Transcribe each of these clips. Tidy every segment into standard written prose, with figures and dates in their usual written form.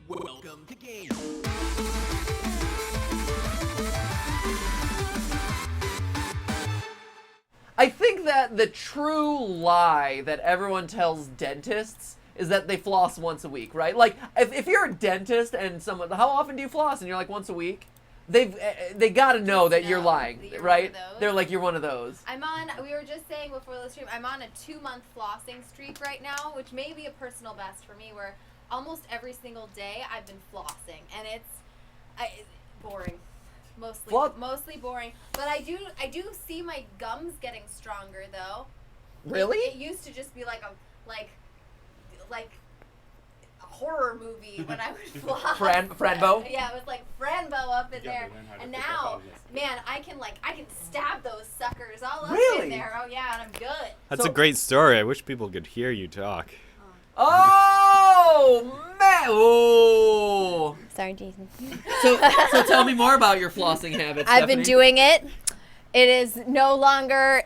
Welcome to Game. I think that the true lie that everyone tells dentists is that they floss once a week, right? Like, if you're a dentist and someone, how often do you floss? And you're like, once a week? They gotta know that you're lying, that you're right? one of those. They're like, you're one of those. We were just saying before the stream, I'm on a 2-month flossing streak right now, which may be a personal best for me, where almost every single day I've been flossing, and it's boring. Mostly boring. But I do see my gums getting stronger though. Really? It used to just be like a horror movie when I would floss. Franbo? Yeah, it was like Franbo up in there. And now, man, I can stab those suckers all up in there. Oh yeah, and I'm good. That's a great story. I wish people could hear you talk. Oh man! Oh. Sorry, Jason. So tell me more about your flossing habits. I've been doing it. It is no longer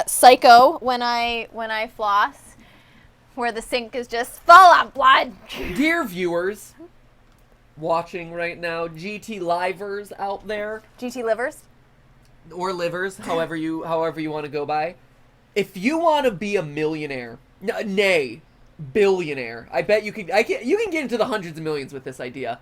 psycho when I floss, where the sink is just full of blood. Dear viewers watching right now, GTLivers out there, GT livers. or livers, however you want to go by, if you want to be a millionaire, nay, billionaire, I bet you can get into the hundreds of millions with this idea.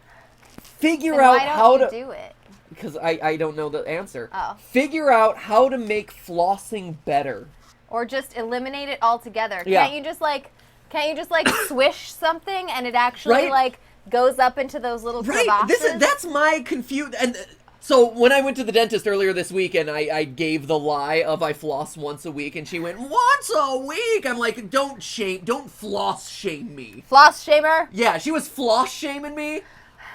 Figure out how to do it. Because I don't know the answer. Oh. Figure out how to make flossing better. Or just eliminate it altogether. Yeah. Can't you just swish something and it actually Right? goes up into those little Right. crevasses? That's my confusion. And so when I went to the dentist earlier this week and I gave the lie of I floss once a week, and she went, once a week? I'm like, don't floss shame me. Floss shamer? Yeah, she was floss shaming me.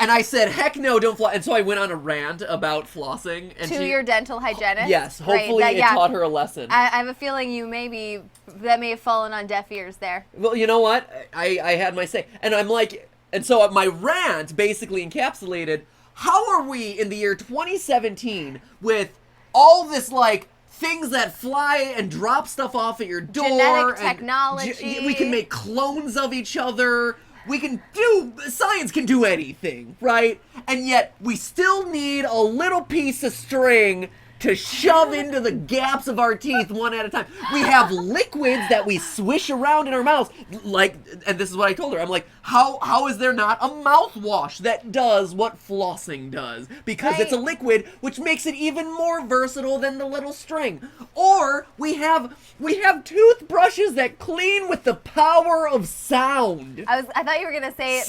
And I said, heck no, don't floss. And so I went on a rant about flossing. And To your dental hygienist? Yes, hopefully it taught her a lesson. I have a feeling that may have fallen on deaf ears there. Well, you know what? I had my say. And I'm like, and so my rant basically encapsulated, how are we in the year 2017 with all this, like, things that fly and drop stuff off at your door? Genetic technology. We can make clones of each other. Science can do anything, right? And yet, we still need a little piece of string to shove into the gaps of our teeth one at a time. We have liquids that we swish around in our mouths, and this is what I told her. I'm like, how is there not a mouthwash that does what flossing does? Because it's a liquid, which makes it even more versatile than the little string. Or we have toothbrushes that clean with the power of sound. I thought you were gonna say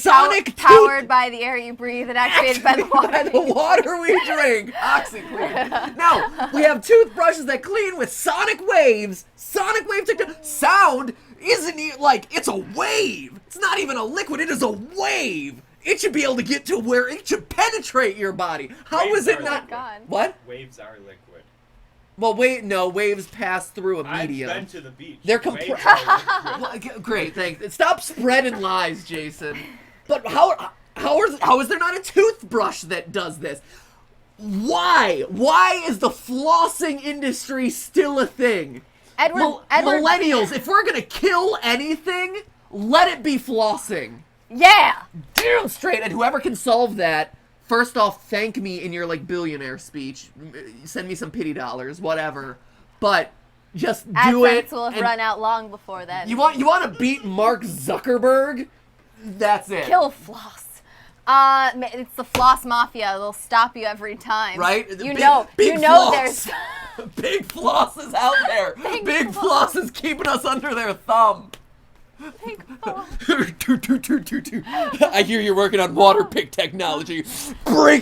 Powered by the air you breathe and activated by the water. By the water we drink. OxyClean. No, we have toothbrushes that clean with sonic waves. Sonic wave technology. Sound isn't like, it's a wave. It's not even a liquid, it is a wave. It should be able to get to where it should penetrate your body. How is it not? God. What? Waves are liquid. Well, waves pass through a medium. I've been to the beach. They're Waves are liquid. Well, great, thanks. Stop spreading lies, Jason. But how is there not a toothbrush that does this? Why? Why is the flossing industry still a thing? Edward. Millennials, if we're gonna kill anything, let it be flossing. Yeah. Damn straight. And whoever can solve that, first off, thank me in your billionaire speech. Send me some pity dollars, whatever. But just do it. AdSense will have run out long before then. You want to beat Mark Zuckerberg? That's it. Kill floss. It's the floss mafia. They'll stop you every time. Right? Big floss. There's Big floss is out there. Big floss is keeping us under their thumb. big floss. I hear you're working on water pick technology. They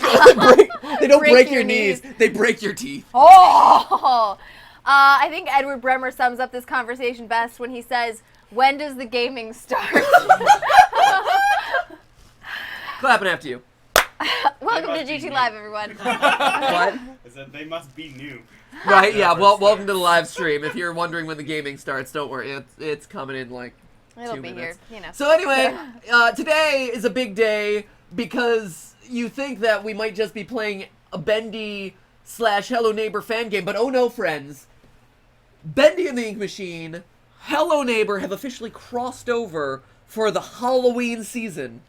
don't break your knees. They break your teeth. Oh! I think Edward Bremer sums up this conversation best when he says, "When does the gaming start?" Clapping after you. Welcome to GTLive, everyone. What? I said they must be new. Right, yeah, well, welcome to the live stream. If you're wondering when the gaming starts, don't worry. It's coming in like It'll 2 be minutes. here, So anyway, today is a big day because you think that we might just be playing a Bendy / Hello Neighbor fan game, but oh no, friends. Bendy and the Ink Machine, Hello Neighbor have officially crossed over for the Halloween season.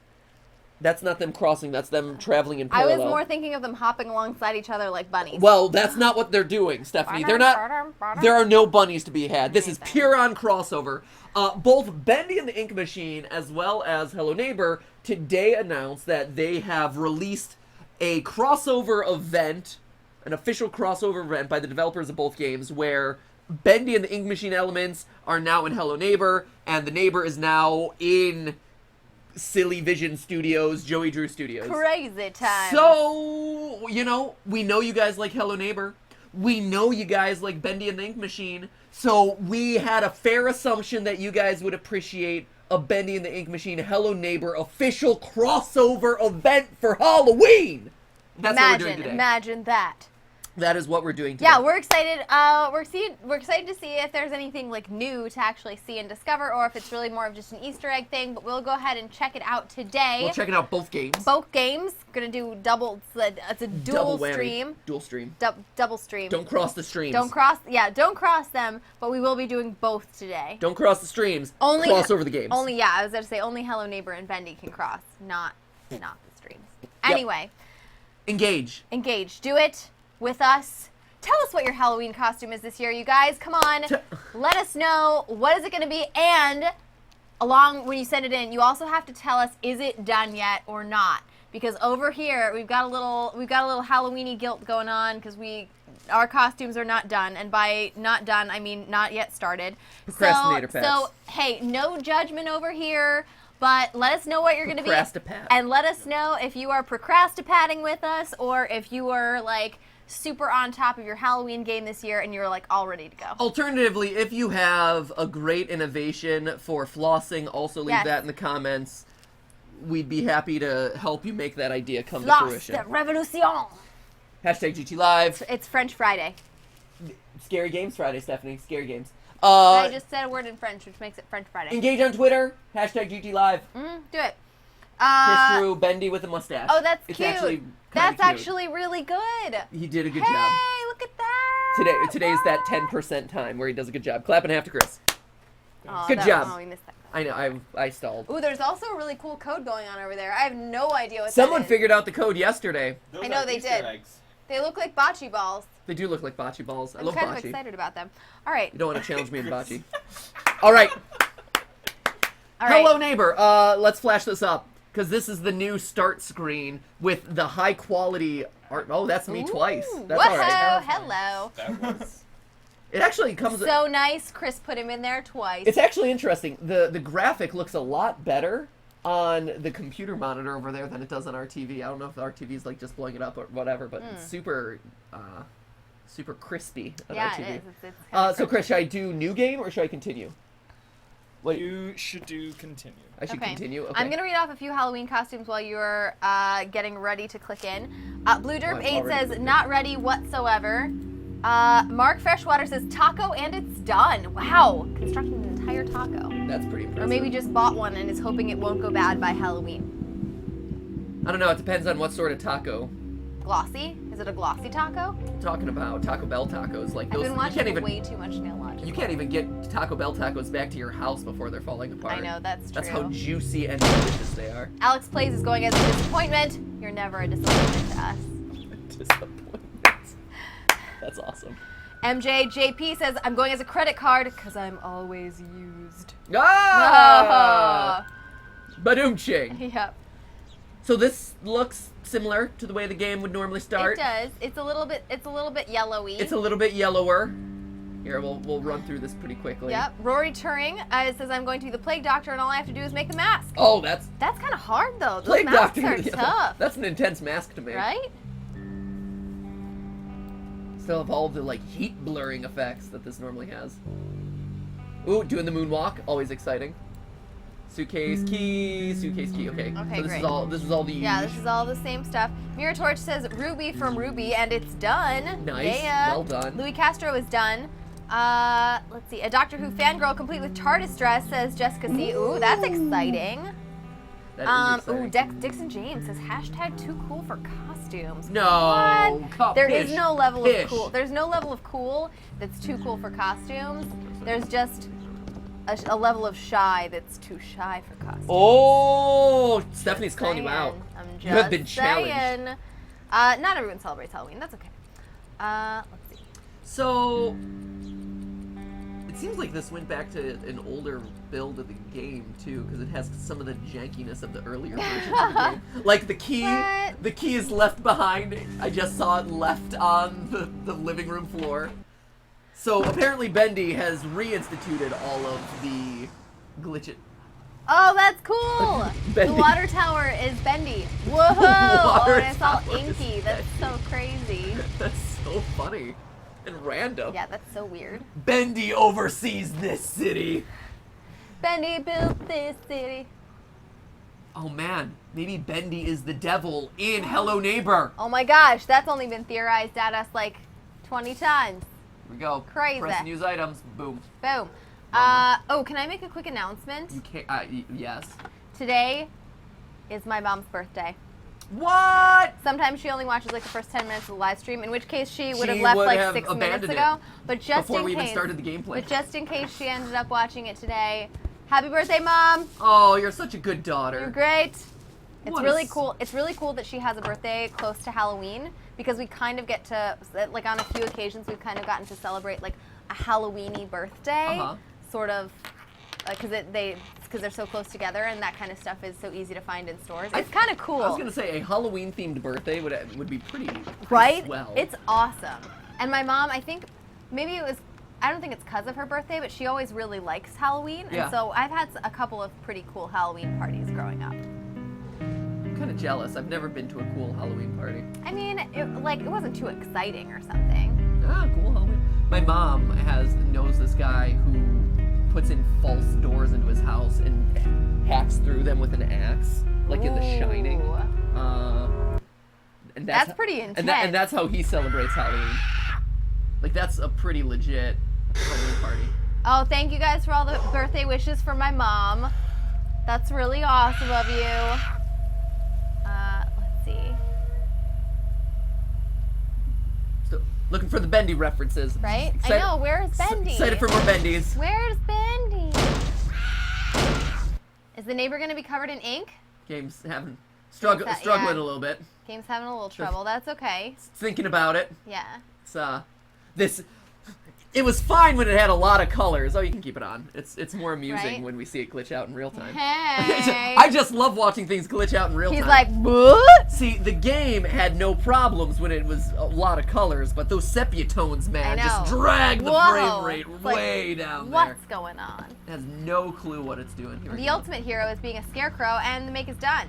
That's not them crossing, that's them traveling in I parallel. was more thinking of them hopping alongside each other like bunnies. Well, that's not what they're doing, Stephanie. They're not. There are no bunnies to be had. This is pure on crossover. Both Bendy and the Ink Machine, as well as Hello Neighbor, today announced that they have released a crossover event, an official crossover event by the developers of both games, where Bendy and the Ink Machine elements are now in Hello Neighbor, and the Neighbor is now in Silly Vision Studios, Joey Drew Studios. Crazy time. So, you know, we know you guys like Hello Neighbor. We know you guys like Bendy and the Ink Machine. So we had a fair assumption that you guys would appreciate a Bendy and the Ink Machine Hello Neighbor official crossover event for Halloween. That's what we're doing today. Imagine that. That is what we're doing today. Yeah, we're excited. We're excited to see if there's anything like new to actually see and discover, or if it's really more of just an Easter egg thing. But we'll go ahead and check it out today. We'll check it out both games. Both games. Gonna do double. It's a dual Double whammy. stream. Dual stream. Double stream. Don't cross the streams. Don't cross them. But we will be doing both today. Don't cross the streams. Only cross over the games. I was going to say only Hello Neighbor and Bendy can cross, not the streams. Anyway. Engage. Do it with us. Tell us what your Halloween costume is this year, you guys. Come on. Let us know. What is it going to be? And when you send it in, you also have to tell us, is it done yet or not? Because over here, we've got a little Halloweeny guilt going on because our costumes are not done. And by not done, I mean not yet started. Procrastinator pets. So, hey, no judgment over here. But let us know what you're going to be. And let us know if you are procrastinating with us or if you are, like, super on top of your Halloween game this year and you're, like, all ready to go. Alternatively, if you have a great innovation for flossing, also leave that in the comments. We'd be happy to help you make that idea come to fruition. Floss, the revolution. Hashtag GTLive. It's French Friday. Scary Games Friday, Stephanie. Scary Games. I just said a word in French, which makes it French Friday. Engage on Twitter. Hashtag GTLive. Do it. Chris Drew, Bendy with a mustache. Oh, that's it's cute. Actually That's actually really good. He did a good job. Hey, look at that. Today's that 10% time where he does a good job. Clap in half to Chris. Oh, good job. Oh, we missed that. I know, I stalled. Ooh, there's also a really cool code going on over there. I have no idea what Someone that is. figured out the code yesterday. Those I know are they Easter did. eggs. They look like bocce balls. They do look like bocce balls. I love I'm kind bocce. of excited about them. All right. You don't want to challenge me in bocce. All right. Hello, neighbor. Let's flash this up because this is the new start screen with the high quality art. Oh, that's me twice. That's all right. Hello. That was. It actually comes. So nice. Chris put him in there twice. It's actually interesting. The graphic looks a lot better on the computer monitor over there than it does on our TV. I don't know if our TV is like just blowing it up or whatever, but it's super crispy on our TV. It is. It's so Chris, should I do new game or should I continue? What? You should do continue. I should continue? Okay. I'm going to read off a few Halloween costumes while you're getting ready to click in. Blue Derp 8 says, not ready whatsoever. Mark Freshwater says, taco and it's done. Wow. Constructing an entire taco. That's pretty impressive. Or maybe just bought one and is hoping it won't go bad by Halloween. I don't know. It depends on what sort of taco. Glossy? Is it a glossy taco? I'm talking about Taco Bell tacos. Like those, I've been watching way too much Nail Logic. You can't even get Taco Bell tacos back to your house before they're falling apart. I know, that's true. That's how juicy and delicious they are. Alex Plays is going as a disappointment. You're never a disappointment to us. Disappointment. That's awesome. MJJP says, I'm going as a credit card because I'm always used. Ah! Badoom-ching. Yep. So this looks similar to the way the game would normally start. It does. It's a little bit yellowy. It's a little bit yellower. Here, we'll run through this pretty quickly. Yep. Rory Turing says, I'm going to be the Plague Doctor and all I have to do is make the mask. Oh, that's kind of hard though. Those Plague masks Doctor are tough. That's an intense mask to make. Right? Still have all the like heat blurring effects that this normally has. Ooh, doing the moonwalk, always exciting. Suitcase key. Okay. Okay, So this great. is all the Yeah, this is all the same stuff. Mirror Torch says Ruby from Ruby and it's done. Nice. Yeah. Well done. Louis Castro is done. Let's see. A Doctor Who fangirl complete with TARDIS dress says Jessica C. Ooh, that's exciting. That is exciting. Dixon James says hashtag too cool for costumes. No. There is no level of cool. There's no level of cool that's too cool for costumes. There's just a level of shy that's too shy for costumes. Oh, Stephanie's calling you Saying. out. I'm just You have been challenged. saying. Not everyone celebrates Halloween. That's okay. Let's see. So, it seems like this went back to an older build of the game too, because it has some of the jankiness of the earlier versions of the game. Like the key is left behind. I just saw it left on the living room floor. So apparently Bendy has reinstituted all of the glitches. Oh, that's cool! Bendy. The water tower is bendy. Whoa! Oh, Water and it's all tower is inky. That's bendy. so crazy. That's so funny and random. Yeah, that's so weird. Bendy oversees this city. Bendy built this city. Oh man, maybe Bendy is the devil in Hello Neighbor. Oh my gosh, that's only been theorized at us like 20 times. Here we go. Crazy. Press news items. Boom. Boom. Oh, can I make a quick announcement? You can't. Yes. Today is my mom's birthday. What? Sometimes she only watches like the first 10 minutes of the live stream, in which case she would have She left would like have 6 minutes abandoned ago. it But just before in we case, even started the gameplay. but just in case she ended up watching it today, happy birthday, Mom! Oh, you're such a good daughter. You're great. It's What really a cool. It's really cool that she has a birthday close to Halloween, because we kind of get to, like, on a few occasions we've kind of gotten to celebrate like a Halloween-y birthday, sort of, because they're so close together, and that kind of stuff is so easy to find in stores. It's kind of cool. I was gonna say a Halloween-themed birthday would be pretty right? swell. It's awesome. And my mom, I think, maybe it was, I don't think it's because of her birthday, but she always really likes Halloween. Yeah. And so I've had a couple of pretty cool Halloween parties growing up. I'm kind of jealous. I've never been to a cool Halloween party. I mean, it wasn't too exciting or something. Ah, cool Halloween. My mom knows this guy who puts in false doors into his house and hacks through them with an axe, like in The Shining. And That's pretty intense. And that's how he celebrates Halloween. Like, that's a pretty legit Halloween party. Oh, thank you guys for all the birthday wishes for my mom. That's really awesome of you. Let's see. So, looking for the Bendy references. Right? Excited- I know. Where's Bendy? Excited for more Bendies. Where's Bendy? Is the neighbor going to be covered in ink? Game's having Game's ha- struggling yeah. a little bit. Game's having a little trouble. That's okay. Thinking about it. Yeah. It's it was fine when it had a lot of colors. Oh, you can keep it on. It's more amusing Right? when we see it glitch out in real time. Hey. I just love watching things glitch out in real He's time. like, what? See, the game had no problems when it was a lot of colors, but those sepia tones, man, I just know. drag the Whoa. frame rate It's like, way down there. What's going on? It has no clue what it's doing here. The ultimate hero is being a scarecrow, and the make is done.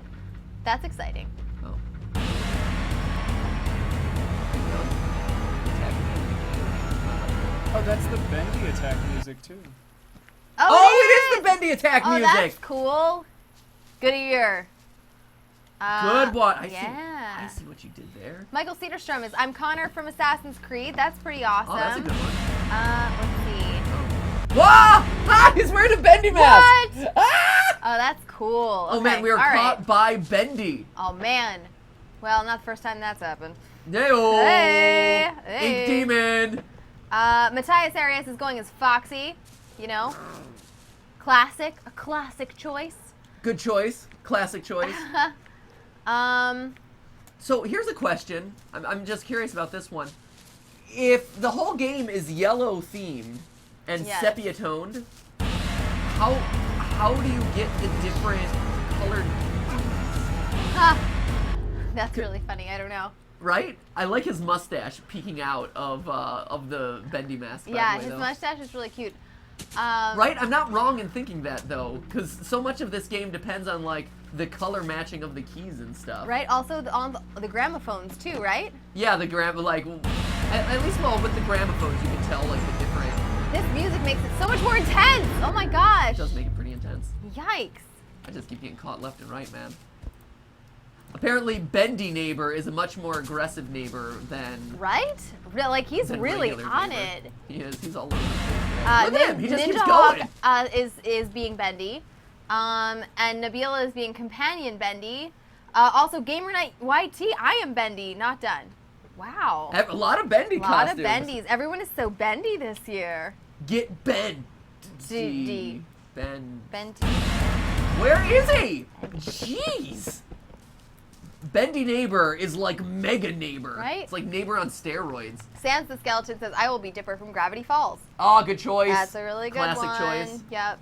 That's exciting. Oh. Oh, that's the Bendy attack music too. Oh, it is the Bendy attack Oh, music. that's cool. Good ear. Good one. I yeah. see what you did there. Michael Cedarstrom is, I'm Connor from Assassin's Creed. That's pretty awesome. Oh, that's a good one. Let's see. Whoa! Ah, he's wearing a Bendy mask. What? Ah! Oh, that's cool. Oh Okay, man, we were all caught right. by Bendy. Oh man. Well, not the first time that's happened. Hey-oh. Hey, Ink hey. Demon. Matthias Arias is going as Foxy. You know, a classic choice. Good choice. Classic choice. So here's a question. I'm just curious about this one. If the whole game is yellow themed and Yes. sepia toned, how do you get the different colored That's really funny. I don't know. right? I like his mustache peeking out of the Bendy mask. by Yeah, the way, his though. mustache is really cute. Right? I'm not wrong in thinking that though, because so much of this game depends on like the color matching of the keys and stuff. Right. Also, on the gramophones too. Right. Yeah, the like at least with the gramophones you can tell like the different. This music makes it so much more intense. Oh my gosh. It does make it pretty intense. Yikes. I just keep getting caught left and right, man. Apparently, Bendy neighbor is a much more aggressive neighbor than. Right? Like he's than really regular on neighbor. it. He is. He's all over the place. Look at him. He just Ninja keeps Hawk going. is being Bendy, and Nabila is being Companion Bendy. Also, Gamer Night YT, I am Bendy. Not done. Wow. A lot of Bendy A lot costumes. of Bendies. Everyone is so bendy this year. Get bend. D. Bendy. Bendy. Where is he? Jeez. Bendy Neighbor is like Mega Neighbor. Right? It's like Neighbor on steroids. Sans the Skeleton says, I will be Dipper from Gravity Falls. Oh, good choice. That's a really good Classic one. choice. Yep.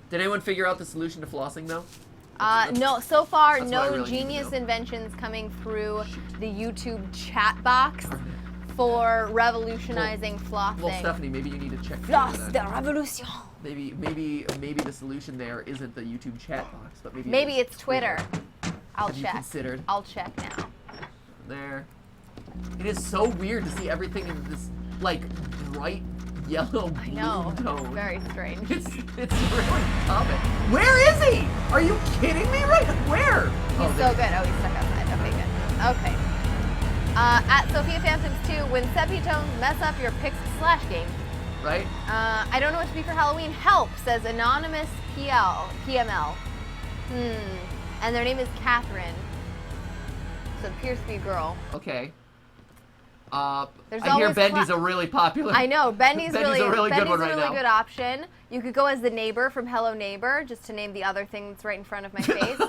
Did anyone figure out the solution to flossing, though? No, so far, that's what I no really need to genius know. inventions coming through the YouTube chat box for revolutionizing flossing. Well, Stephanie, maybe you need to check Floss that. the revolution. Maybe the solution there isn't the YouTube chat box, but Maybe it's Twitter. I'll Have you check. considered? I'll check now. There. It is so weird to see everything in this like bright yellow blue I know. tone. Very strange. It's really common. Where is he? Are you kidding me? Right? Where? He's so good. Oh, he's stuck outside. Okay, good. Okay. At Sophia Phantoms 2, when Seppi Tones mess up your Pixel Slash game. Right? I don't know what to be for Halloween. Help, says Anonymous PML. And their name is Catherine. So it appears to be a girl. Okay. There's I hear always Bendy's a really popular. I know, Bendy's Bendy's a really good one right now. good option. You could go as the neighbor from Hello Neighbor, just to name the other thing that's right in front of my face.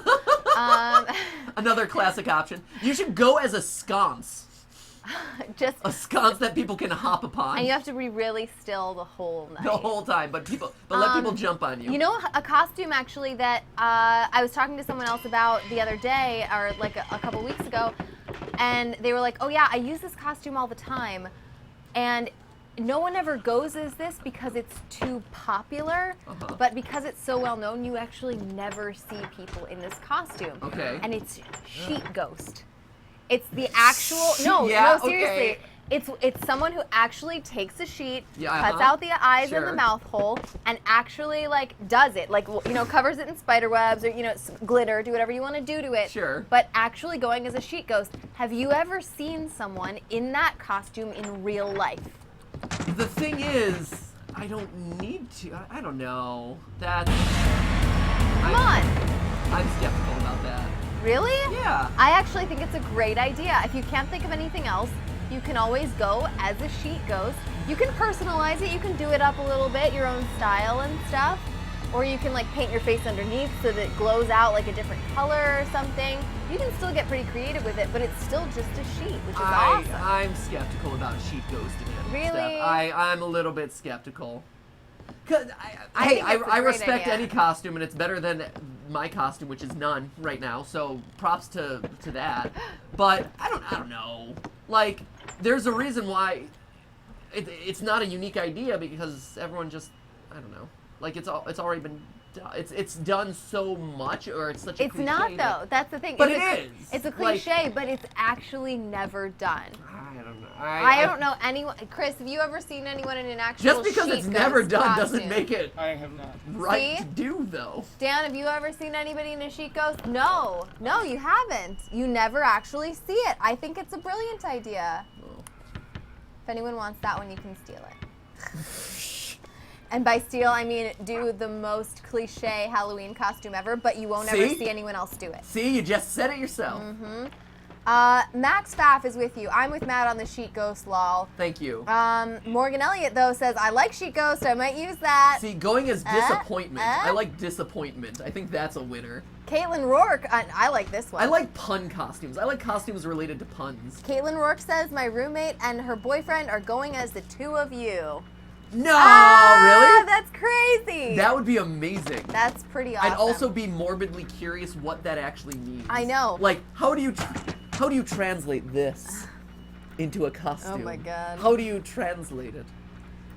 Another classic option. You should go as a sconce. Just A sconce that people can hop upon. and you have to be really still the whole night. the whole time, but let people jump on you. You know, a costume actually that I was talking to someone else about the other day, or like a couple weeks ago, and they were like, "Oh yeah, I use this costume all the time," and no one ever goes as this because it's too popular, but because it's so well known, you actually never see people in this costume. Okay. And it's Sheet Ghost. It's the actual no seriously. okay. It's someone who actually takes a sheet, Yeah, cuts out the eyes and the Sure. mouth hole, and actually like does it, like covers it in spider webs or glitter, do whatever you want to do to it. Sure. But actually going as a sheet ghost. Have you ever seen someone in that costume in real life? The thing is, I don't need to. I don't know. That's. Come on. I'm skeptical about that. Really? Yeah. I actually think it's a great idea. If you can't think of anything else, you can always go as a sheet ghost. You can personalize it. You can do it up a little bit, your own style and stuff. Or you can like paint your face underneath so that it glows out like a different color or something. You can still get pretty creative with it, but it's still just a sheet, which is awesome. I'm skeptical about sheet ghosting it. Really? Steph. I'm a little bit skeptical. Cause I think it's a I great respect idea. any costume, and it's better than my costume, which is none right now. So props to that. But I don't know. Like, there's a reason why it's not a unique idea, because everyone just, I don't know. Like, it's already been done. It's done so much, or it's such a It's cliche. not though. That's the thing. But it's it is. It's a Like- cliche, but it's actually never done. I don't know. I don't know anyone. Chris, have you ever seen anyone in an actual Just because sheet it's never ghost done costume? doesn't make it I have not. right See? to do, though. Dan, have you ever seen anybody in a sheet ghost? No, you haven't. You never actually see it. I think it's a brilliant idea. If anyone wants that one, you can steal it. And by steal, I mean do the most cliche Halloween costume ever, but you won't ever See? see anyone else do it. See, you just said it yourself. Max Pfaff is with you. I'm with Matt on the sheet ghost, lol. Thank you. Morgan Elliott, though, says, I like sheet ghost. I might use that. See, going as disappointment. I like disappointment. I think that's a winner. Caitlin Rourke, I like this one. I like pun costumes. I like costumes related to puns. Caitlin Rourke says, my roommate and her boyfriend are going as the two of you. No, Ah, really? that's crazy. That would be amazing. That's pretty awesome. I'd also be morbidly curious what that actually means. I know. Like, how do you translate this into a costume? Oh my God. How do you translate it?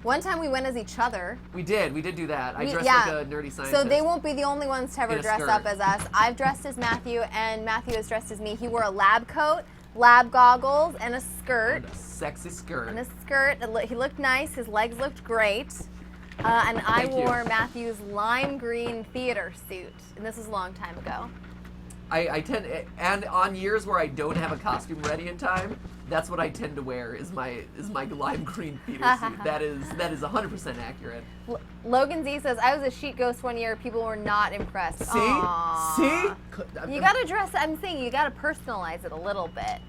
One time we went as each other. We did do that. I dressed yeah. like a nerdy scientist. So they won't be the only ones to ever In a dress skirt. up as us. I've dressed as Matthew, and Matthew has dressed as me. He wore a lab coat, lab goggles, and a skirt. And a sexy skirt. And a skirt. He looked nice. His legs looked great. And I Thank you. wore Matthew's lime green theater suit. And this was a long time ago. I tend, and on years where I don't have a costume ready in time, that's what I tend to wear is my lime green theater suit. That is 100% accurate. Logan Z says, I was a sheet ghost one year. People were not impressed. See? Aww. See? You gotta dress, I'm saying you gotta personalize it a little bit.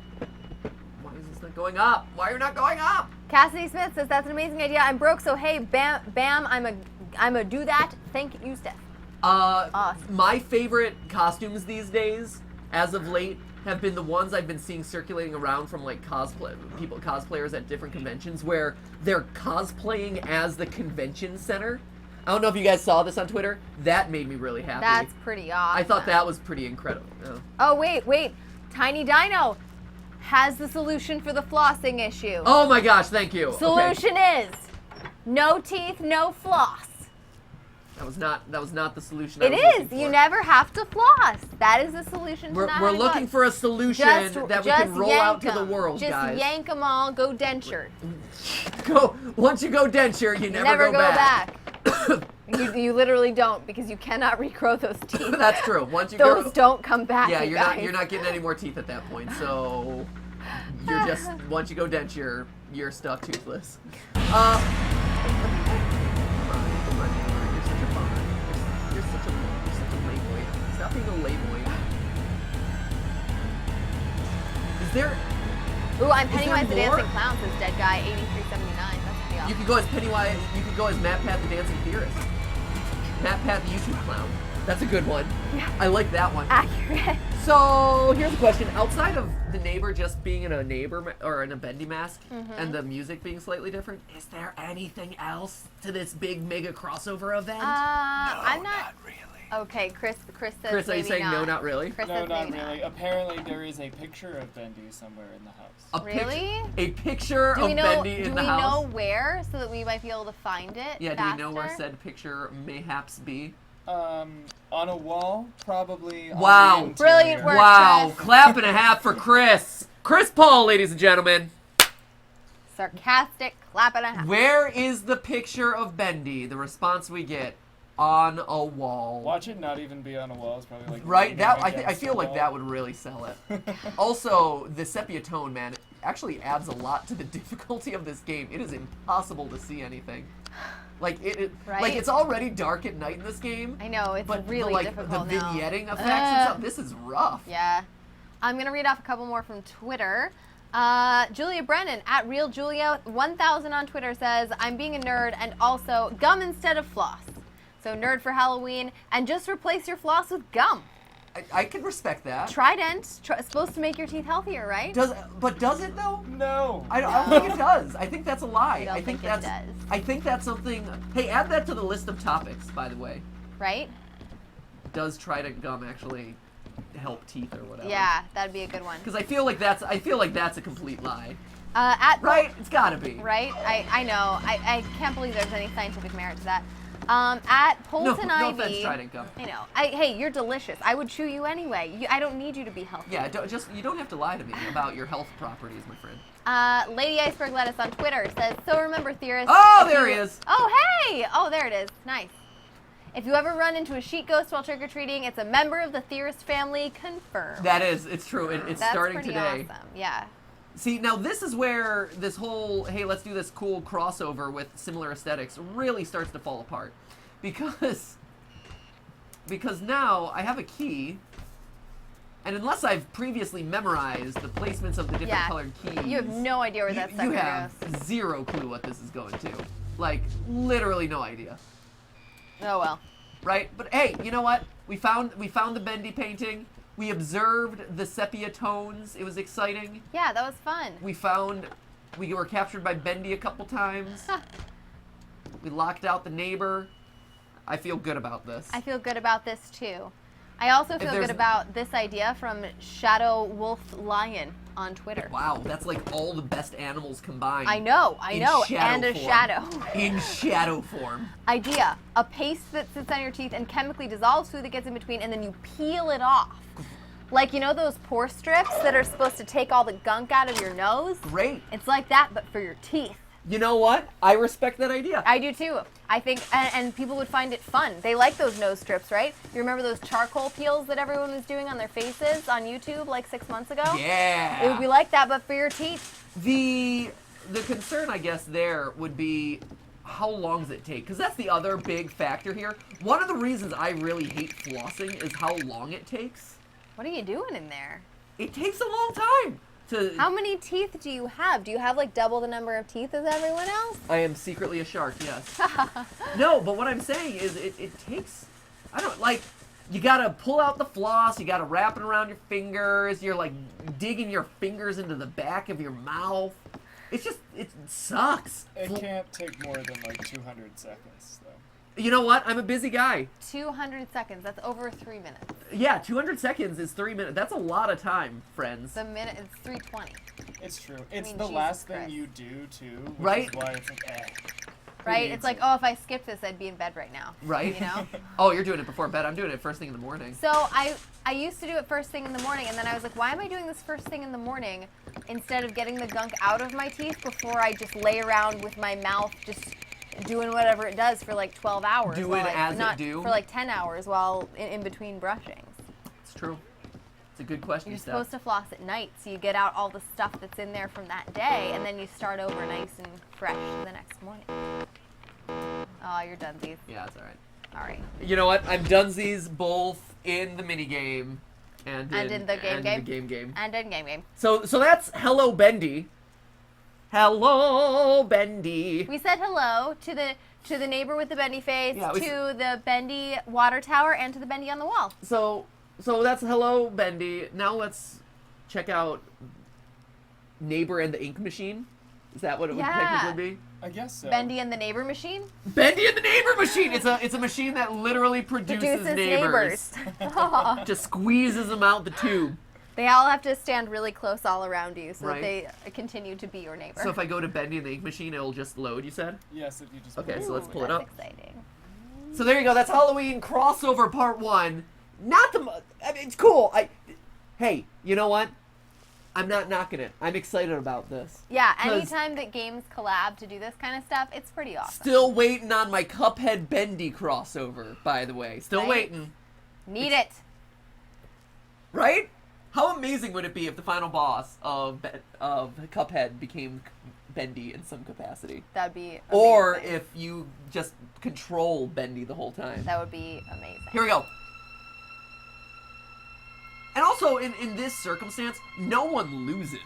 Why is this not going up? Why are you not going up? Cassidy Smith says, that's an amazing idea. I'm broke, so hey, bam, I'm a I'ma do that. Thank you, Steph. My favorite costumes these days, as of late, have been the ones I've been seeing circulating around from like cosplayers at different conventions where they're cosplaying as the convention center. I don't know if you guys saw this on Twitter. That made me really happy. That's pretty awesome. I thought that was pretty incredible. Yeah. Oh, wait. Tiny Dino has the solution for the flossing issue. Oh my gosh, thank you. Solution is no teeth, no floss. That was not the solution. It is. You never have to floss. That is the solution to not We're having looking floss. for a solution that we can roll out to the world, guys. Just yank them all. Go denture. Once you go denture, you never go back. You literally don't, because you cannot regrow those teeth. That's true. Once you those don't come back. Yeah, guys. you're not getting any more teeth at that point. So you're just once you go denture, you're stuck toothless. Come on, you're such a bummer. You're such a layboy. Stop being a layboy. Is there? Ooh, I'm Pennywise the more? Dancing Clown, says Dead Guy 8379. That's pretty awesome. You could go as Pennywise. You could go as Matt Pat the Dancing Theorist. Matt Pat the YouTube Clown. That's a good one. Yeah. I like that one. Accurate. So here's a question: outside of the neighbor just being in a neighbor or in a bendy mask, and the music being slightly different, is there anything else to this big mega crossover event? I'm not really. Okay, Chris says Chris, are you maybe saying not. no, not really? Chris No, says not maybe really. Apparently, there is a picture of Bendy somewhere in the house. Really? A picture Do of we know? Bendy Do in we the house. know where, so that we might be able to find it? Yeah, faster? do we know where said picture mayhaps be? On a wall, probably. Wow. On the Brilliant interior. work. Wow, Chris. clap and a half for Chris. Chris Paul, ladies and gentlemen. Sarcastic clap and a half. Where is the picture of Bendy? The response we get on a wall. Watch it not even be on a wall. It's probably like Right, leaning that I against feel the like wall. that would really sell it. Also, the sepia tone, man, actually adds a lot to the difficulty of this game. It is impossible to see anything. Like Right? like it's already dark at night in this game. I know, it's But really the difficult now. vignetting effects and stuff, this is rough. Yeah. I'm going to read off a couple more from Twitter. Julia Brennan, at RealJulia1000 on Twitter, says, I'm being a nerd and also gum instead of floss. So nerd for Halloween, and just replace your floss with gum. I can respect that. Trident, supposed to make your teeth healthier, right? Does it though? No. I don't think it does. I think that's a lie. I don't think it that's does. I think that's something. Hey, add that to the list of topics, by the way. Right? Does Trident gum actually help teeth or whatever? Yeah, that'd be a good one. Because I feel like that's a complete lie. At Right? It's gotta be. Right? I know. I can't believe there's any scientific merit to that. At Polton no Ivy. offense, Trident gum. I know. Hey, you're delicious. I would chew you anyway. I don't need you to be healthy. Yeah, you don't have to lie to me about your health properties, my friend. Lady Iceberg Lettuce on Twitter says, so remember, theorists. Oh, if there you- he is. Oh, hey! Oh, there it is. Nice. If you ever run into a sheet ghost while trick-or-treating, it's a member of the theorist family. Confirmed. It's true. It's That's starting pretty today. awesome. Yeah. See, now this is where this whole, hey, let's do this cool crossover with similar aesthetics really starts to fall apart. Because now I have a key, and unless I've previously memorized the placements of the different colored keys, You have no idea where that you sucker have goes. zero clue what this is going to. Like, literally no idea. Oh, well. Right? But hey, you know what? We found the Bendy painting. We observed the sepia tones. It was exciting. Yeah, that was fun. We were captured by Bendy a couple times. We locked out the neighbor. I feel good about this. I feel good about this, too. I also feel there's- good about this idea from Shadow Wolf Lion on Twitter. Wow, that's like all the best animals combined. I know, In and a form. shadow. In shadow form. Idea, a paste that sits on your teeth and chemically dissolves food that gets in between, and then you peel it off. Like, you know those pore strips that are supposed to take all the gunk out of your nose? Great. It's like that, but for your teeth. You know what? I respect that idea. I do too. I think, and people would find it fun. They like those nose strips, right? You remember those charcoal peels that everyone was doing on their faces on YouTube like 6 months ago? Yeah. It would be like that, but for your teeth. The concern, I guess, there would be how long does it take? Because that's the other big factor here. One of the reasons I really hate flossing is how long it takes. What are you doing in there? It takes a long time. How many teeth do you have? Do you have like double the number of teeth as everyone else? I am secretly a shark, yes. No, but what I'm saying is it takes, I don't, like, you gotta pull out the floss, you gotta wrap it around your fingers, you're like digging your fingers into the back of your mouth. It's just, it sucks. It can't take more than like 200 seconds, though. You know what? I'm a busy guy. 200 seconds. That's over 3 minutes. Yeah, 200 seconds is 3 minutes. That's a lot of time, friends. The minute is 3:20. It's true. It's mean, the Jesus last Christ. thing you do, too. Which Right? Is why it's like, Right? needs It's like, it? oh, if I skipped this, I'd be in bed right now. Right? You know? Oh, you're doing it before bed. I'm doing it first thing in the morning. So I used to do it first thing in the morning, and then I was like, why am I doing this first thing in the morning instead of getting the gunk out of my teeth before I just lay around with my mouth just doing whatever it does for like 12 hours. Doing as it not do? For like 10 hours while in between brushings. It's true. It's a good question, You're Steph. supposed to floss at night, so you get out all the stuff that's in there from that day, and then you start over nice and fresh the next morning. Oh, you're done, these. Yeah, it's all right. All right. You know what? I've done these both in the mini game and in the game game? The game. And in game. So that's Hello Bendy. Hello Bendy. We said hello to the neighbor with the bendy face, Yeah, to the bendy water tower, and to the bendy on the wall. So that's Hello Bendy. Now let's check out Neighbor and the Ink Machine. Is that what it would Yeah. technically be? I guess so. Bendy and the neighbor machine Bendy and the Neighbor Machine. It's a machine that literally produces neighbors. neighbors. Just squeezes them out the tube. They all have to stand really close all around you so Right. that they continue to be your neighbor. So if I go to Bendy and the Ink Machine, it'll just load, you said? Yes, if you just. Okay, so let's pull it that's up. exciting. So there you go. That's Halloween crossover part 1. Not the. I mean, it's cool. Hey, you know what? I'm not knocking it. I'm excited about this. Yeah, 'Cause- anytime that games collab to do this kind of stuff, it's pretty awesome. Still waiting on my Cuphead Bendy crossover, by the way. Still Right? waiting. Need it. Right? How amazing would it be if the final boss of Cuphead became Bendy in some capacity? That'd be amazing. Or if you just control Bendy the whole time. That would be amazing. Here we go. And also, in this circumstance, no one loses.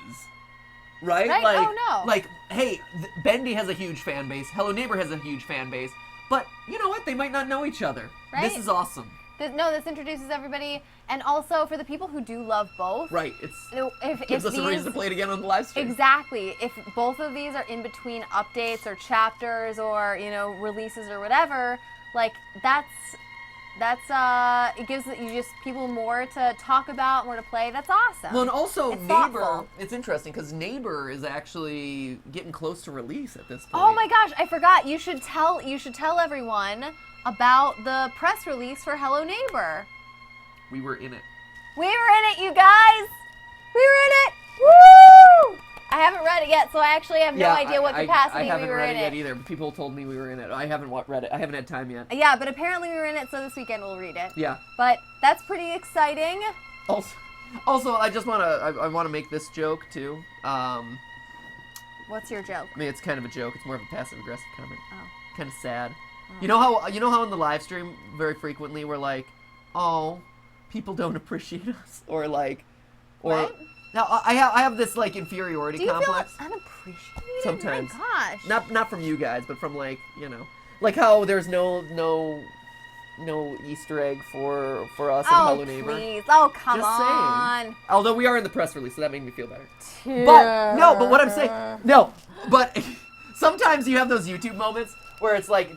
Right? Right? Like, Oh, no. Like, hey, Bendy has a huge fan base. Hello Neighbor has a huge fan base. But, you know what? They might not know each other. Right? This is awesome. This introduces everybody, and also for the people who do love both. Right. If Gives us these, a reason to play it again on the live stream. Exactly. If both of these are in between updates or chapters or, releases or whatever, like it gives you just people more to talk about, more to play. That's awesome. Well, and also It's Neighbor, thoughtful. it's interesting because Neighbor is actually getting close to release at this point. Oh my gosh, I forgot. You should tell everyone about the press release for Hello Neighbor. We were in it. We were in it, you guys. We were in it. Woo! I haven't read it yet, so I actually have no idea what capacity I haven't we were read in it yet it. either, but people told me we were in it. I haven't read it. I haven't had time yet. Yeah, but apparently we were in it, so this weekend we'll read it. Yeah. But that's pretty exciting. Also, I just I want to make this joke too. What's your joke? I mean, it's kind of a joke. It's more of a passive-aggressive comment. Oh. Kind of sad. You know how in the live stream very frequently we're like, oh, people don't appreciate us, or like, or What? now I have this like inferiority Do you complex. feel unappreciated? Sometimes. My gosh. Not from you guys, but from like like how there's no Easter egg for us in Oh, Hello Neighbor. please. Oh, come Just on. saying. Although we are in the press release, so that made me feel better. But what I'm saying, but sometimes you have those YouTube moments where it's like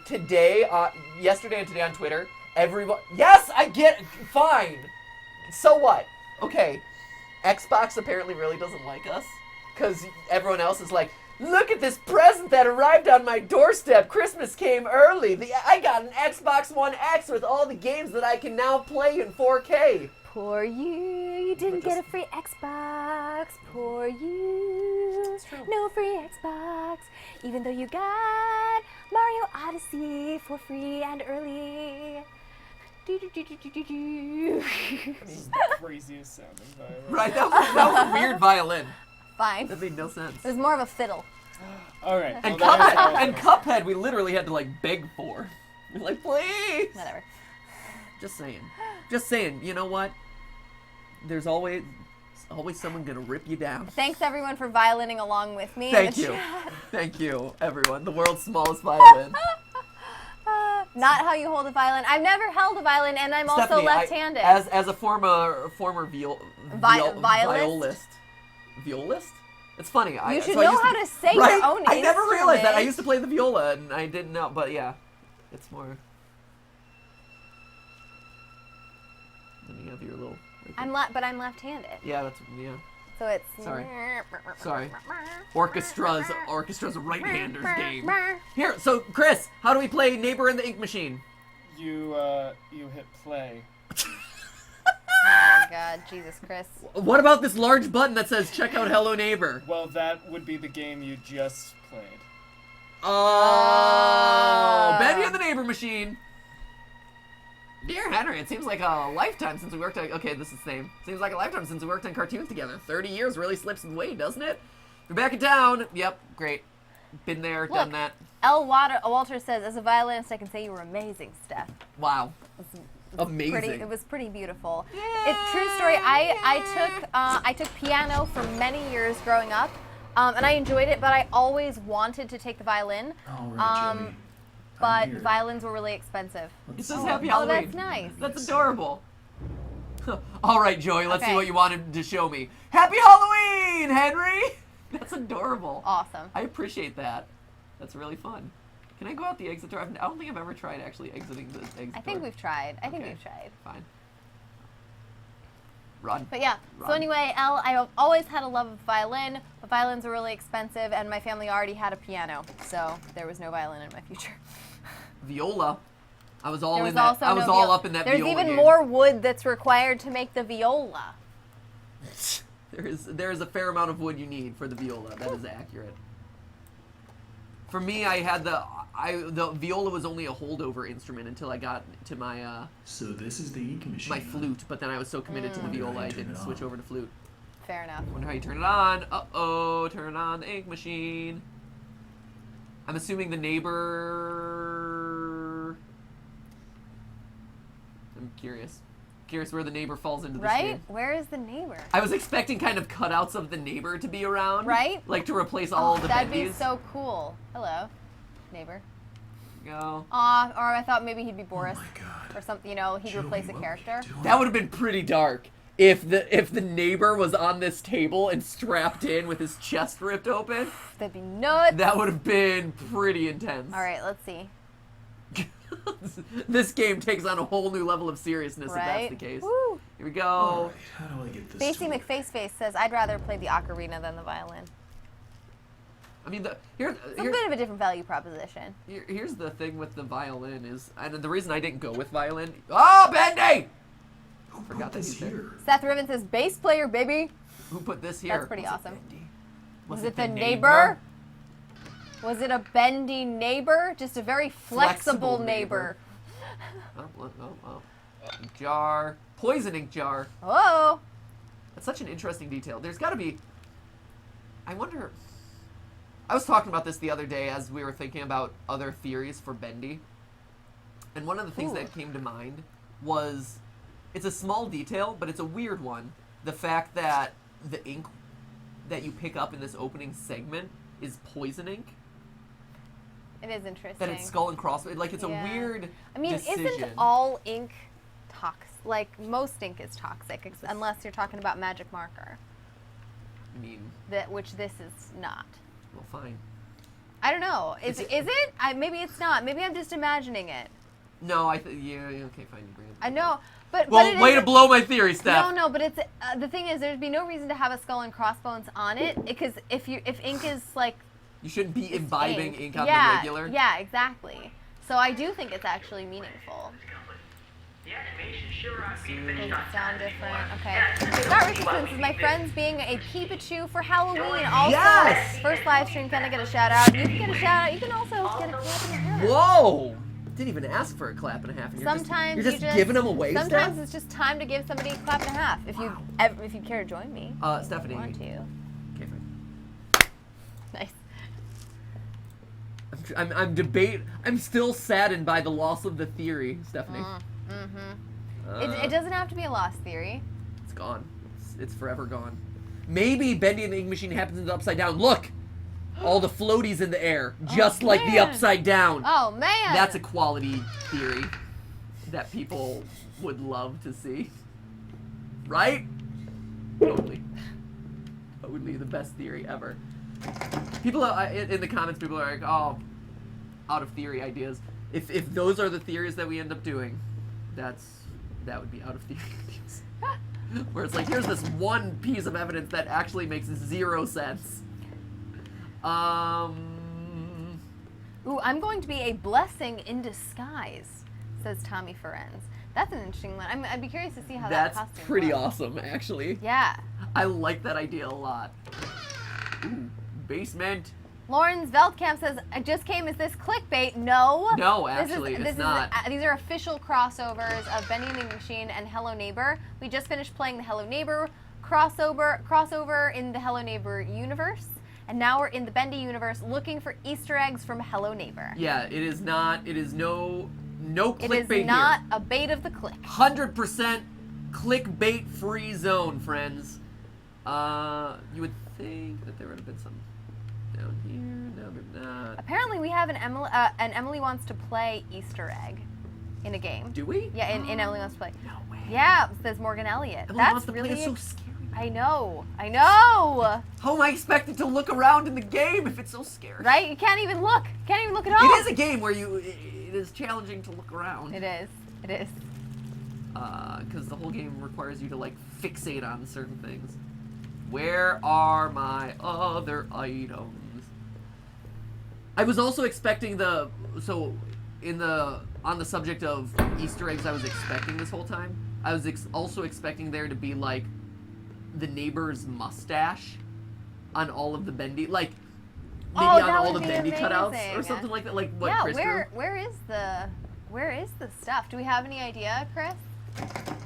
yesterday and today on Twitter, everyone, yes, I get, fine. So what? Okay, Xbox apparently really doesn't like us because everyone else is like, look at this present that arrived on my doorstep. Christmas came early. I got an Xbox One X with all the games that I can now play in 4K. Poor you didn't get a free Xbox. Poor you. No free Xbox. Even though you got Mario Odyssey for free and early. This is the craziest sounding violin. Right, that was a weird violin. Fine. That made no sense. It was more of a fiddle. All right. And well, that is all Cuphead, for us. we literally had to like beg for. We're like, please. Whatever. Just saying. You know what? There's always There's always someone gonna rip you down. Thanks everyone for violining along with me. Thank you. Thank you, everyone. The world's smallest violin. Not how you hold a violin. I've never held a violin, and I'm also Stephanie, left-handed. As a former Violist? Violist? It's funny. You should so I know used how to say your own I never realized that. I instrument. used to play the viola, and I didn't know. But yeah, it's more. Then you have your little. But I'm left-handed. Yeah, that's yeah. So it's. Sorry. Orchestra's right-handers game. Here, so Chris, how do we play Neighbor in the Ink Machine? You hit play. Oh my God, Jesus, Chris. What about this large button that says "Check out Hello Neighbor"? Well, that would be the game you just played. Oh, Bendy and the Neighbor Machine. Dear Henry, it seems like a lifetime since we worked on... Okay, this is the same. Seems like a lifetime since we worked on cartoons together. 30 years really slips away, doesn't it? We're back in town. Yep, great. Been there, done that. Walter says, as a violinist, I can say you were amazing, Steph. Wow. Amazing. It was pretty beautiful. It's true story. I took piano for many years growing up, and I enjoyed it. But I always wanted to take the violin. But violins were really expensive. It says Happy Halloween. Oh, that's nice. That's adorable. All right, Joey. Let's see Okay. what you wanted to show me. Happy Halloween, Henry. That's adorable. Awesome. I appreciate that. That's really fun. Can I go out the exit door? I don't think I've ever tried actually exiting the exit door. I think we've tried. Okay. Fine. Run. But yeah, so anyway, I've always had a love of violin, but violins are really expensive, and my family already had a piano, so there was no violin in my future. Viola. I was all There in was that. also I was no all viola. up in that There's viola even game. more wood that's required to make the viola. There is a fair amount of wood you need for the viola. That is accurate. For me, I had the viola was only a holdover instrument until I got to my So this is the ink machine. my flute, but then I was so committed to the viola I didn't switch over to flute. Fair enough. Wonder how you turn it on. Uh-oh, turn on the ink machine. I'm assuming the neighbor... I'm curious. Curious where the neighbor falls into this game. Right? Where is the neighbor? I was expecting kind of cutouts of the neighbor to be around. Right? Like to replace all the That'd bendies. be so cool. Hello, neighbor. Go. Aw, or I thought maybe he'd be Boris. Oh my God. Or something, you know, he'd Joey, replace a what were you character. doing? That would have been pretty dark. If the neighbor was on this table and strapped in with his chest ripped open, That'd be nuts. that would have been pretty intense. All right, let's see. This game takes on a whole new level of seriousness if Right? that's the case. Woo. Here we go. All right, how do I get this? Facey to work? McFaceface says, I'd rather play the ocarina than the violin. I mean, It's a bit of a different value proposition. here's the thing with the violin is, and the reason I didn't go with violin. Oh, Bendy! Who Forgot put that this he's there. here? Seth Riven says, bass player, baby. Who put this here? That's pretty Was it awesome. Bendy? Was it the neighbor? Was it a bendy neighbor? Just a very flexible neighbor. Oh. Ink jar. Poison ink jar. Oh. That's such an interesting detail. There's got to be... I wonder... I was talking about this the other day as we were thinking about other theories for Bendy. And one of the things Ooh. that came to mind was... It's a small detail, but it's a weird one. The fact that the ink that you pick up in this opening segment is poison ink. It is interesting. That it's skull and crossbones. Like, it's a Yeah. weird I mean, decision. isn't all ink toxic? Like, most ink is toxic, unless you're talking about magic marker, I mean, which this is not. well, fine. I don't know. Is Is it? it- Maybe it's not. Maybe I'm just imagining it. No, yeah, okay, fine. You bring it. I know, but Well, it way to isn't- blow my theory, Steph. No, but it's the thing is, there'd be no reason to have a skull and crossbones on it because if ink is like You shouldn't be it's imbibing ink on yeah, the regular. Yeah, exactly. So I do think it's actually meaningful. Does it sound different? Okay. Scott Richardson says, my friend's being a Pikachu for Halloween. Also, Yes! first live stream, can I get a shout out? You can get a shout out. You can also get a clap in your hand. Whoa! Didn't even ask for a clap and a half. And Sometimes you're just giving them away, Sometimes Steph? it's just time to give somebody a clap and a half. If you Wow. if you care to join me, Stephanie. if you want to. Okay, fine. Nice. I'm still saddened by the loss of the theory, Stephanie. It doesn't have to be a lost theory. It's gone. It's it's forever gone. Maybe Bendy and the Ink Machine happens in the Upside Down. Look! All the floaties in the air, just like the man. Upside Down. Oh man! That's a quality theory that people would love to see. Right? Totally. Totally the best theory ever. People in the comments, people are like, oh, out of theory ideas. If those are the theories that we end up doing, that would be out of theory ideas. Where it's like, here's this one piece of evidence that actually makes 0 sense. Ooh, I'm going to be a blessing in disguise, says Tommy Ferenz. That's an interesting one. I'd be curious to see how that costume That's pretty looks. awesome, actually. Yeah. I like that idea a lot. Ooh, basement. Lauren Veldkamp says, I just came. Is this clickbait? No. No, actually, it's not. These are official crossovers of Bendy and the Ink Machine and Hello Neighbor. We just finished playing the Hello Neighbor crossover in the Hello Neighbor universe. And now we're in the Bendy universe looking for Easter eggs from Hello Neighbor. Yeah, it is not. It is no clickbait It is not here. a bait of the click. 100% clickbait-free zone, friends. You would think that there would have been some down here. No, maybe not. Apparently, we have an Emily Wants to Play Easter egg in a game. Do we? Yeah, in Emily Wants to Play. No way. Yeah, says Morgan Elliott. Emily That's Wants to Play really is so scary. I know. How am I expected to look around in the game if it's so scary? Right? You can't even look. Can't even look at all. It is a game where it is challenging to look around. It is. It is. Because the whole game requires you to like fixate on certain things. Where are my other items? I was also expecting on the subject of Easter eggs I was expecting this whole time, I was also expecting there to be like the neighbor's mustache on all of the Bendy, like maybe on all the Bendy cutouts or something like that. Like what Chris drew. Where is the stuff? Do we have any idea, Chris?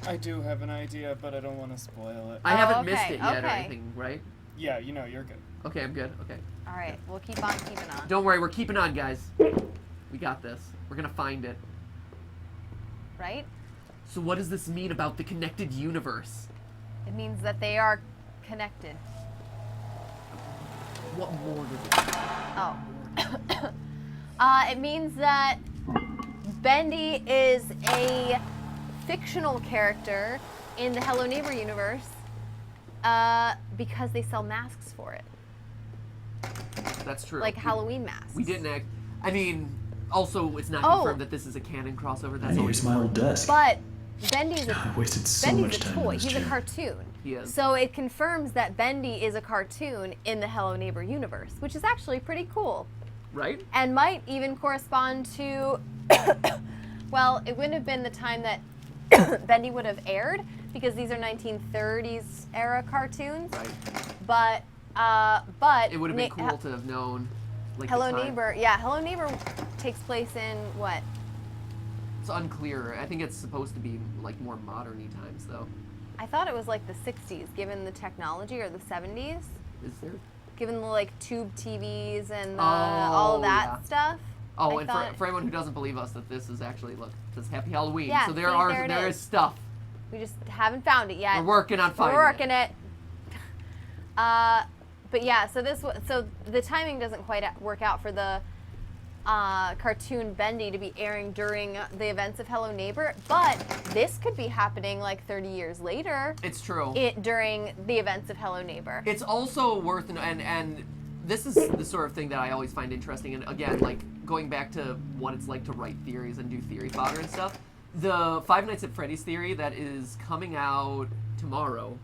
I do have an idea, but I don't want to spoil it. I haven't missed okay, it yet or okay. anything, right? Yeah, you know, you're good. Okay, I'm good. Okay. All right, we'll keep on keeping on. Don't worry, we're keeping on, guys. We got this. We're gonna find it. Right? So what does this mean about the connected universe? It means that they are connected. What more does it Oh. It means that Bendy is a fictional character in the Hello Neighbor universe because they sell masks for it. That's true. Like Halloween masks. We didn't act. I mean, also, it's not Oh. confirmed that this is a canon crossover. That's Hey, always here's my old desk. But Bendy's a, I wasted so Bendy's much a time toy. in this He's chair. a cartoon. He is. So it confirms that Bendy is a cartoon in the Hello Neighbor universe, which is actually pretty cool. Right? And might even correspond to, well, it wouldn't have been the time that Bendy would have aired because these are 1930s era cartoons. Right. But It would have been cool to have known. Like, the Hello time. Neighbor, yeah, Hello Neighbor takes place in what? It's unclear. I think it's supposed to be like more modern-y times, though. I thought it was like the 60s, given the technology, or the 70s, Is there? given the like tube TVs and the, all of that yeah. stuff. Oh, I and thought- for anyone who doesn't believe us, that this is actually, look, it says Happy Halloween. Yeah, so see, there there it is is. stuff. We just haven't found it yet. We're working on finding We're working it. But yeah, so the timing doesn't quite work out for the cartoon Bendy to be airing during the events of Hello Neighbor, but this could be happening like 30 years later. It's true. During the events of Hello Neighbor. It's also worth, and this is the sort of thing that I always find interesting, and again, like, going back to what it's like to write theories and do theory fodder and stuff, the Five Nights at Freddy's theory that is coming out tomorrow,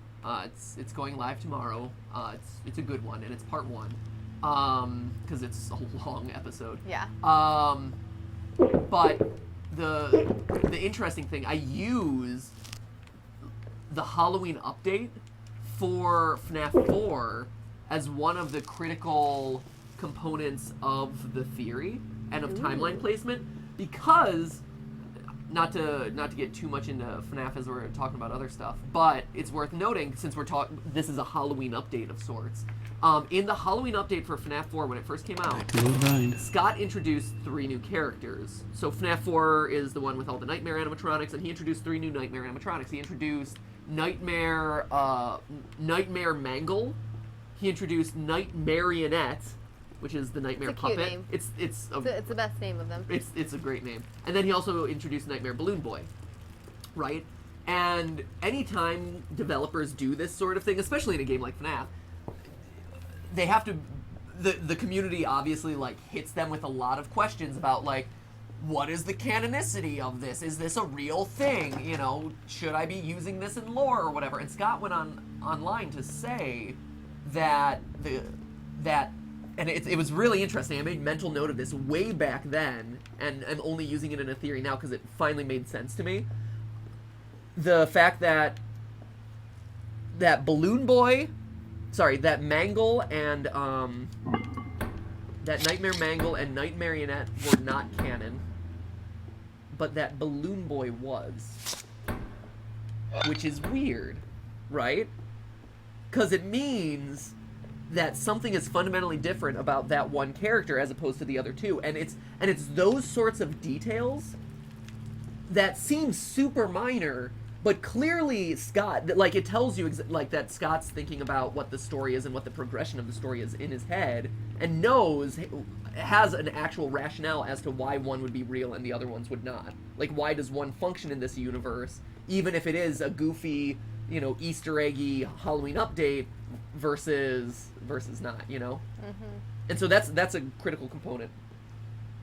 it's going live tomorrow, it's a good one, and it's part 1, because it's a long episode. Yeah. But the interesting thing, I use the Halloween update for FNAF 4 as one of the critical components of the theory and of timeline placement, because not to get too much into FNAF as we're talking about other stuff, but it's worth noting, since this is a Halloween update of sorts. In the Halloween update for FNAF 4, when it first came out, Scott introduced 3 new characters. So FNAF 4 is the one with all the nightmare animatronics, and he introduced 3 new nightmare animatronics. He introduced Nightmare Mangle. He introduced Night Marionette, which is the Nightmare It's a cute puppet. name. It's It's the best name of them. it's a great name. And then he also introduced Nightmare Balloon Boy, right? And anytime developers do this sort of thing, especially in a game like FNAF, they have to. The community obviously like hits them with a lot of questions about like, what is the canonicity of this? Is this a real thing? You know, should I be using this in lore or whatever? And Scott went online to say that and it was really interesting. I made mental note of this way back then, and I'm only using it in a theory now because it finally made sense to me. The fact that Balloon Boy, that Mangle and that Nightmare Mangle and Night Marionette were not canon, but that Balloon Boy was, which is weird, right? Because it means that something is fundamentally different about that one character as opposed to the other two, and it's those sorts of details that seem super minor, but clearly Scott, like, it tells you like that Scott's thinking about what the story is and what the progression of the story is in his head, and has an actual rationale as to why one would be real and the other ones would not. Like, why does one function in this universe, even if it is a goofy, you know, Easter eggy Halloween update versus not, you know? Mm-hmm. And so that's a critical component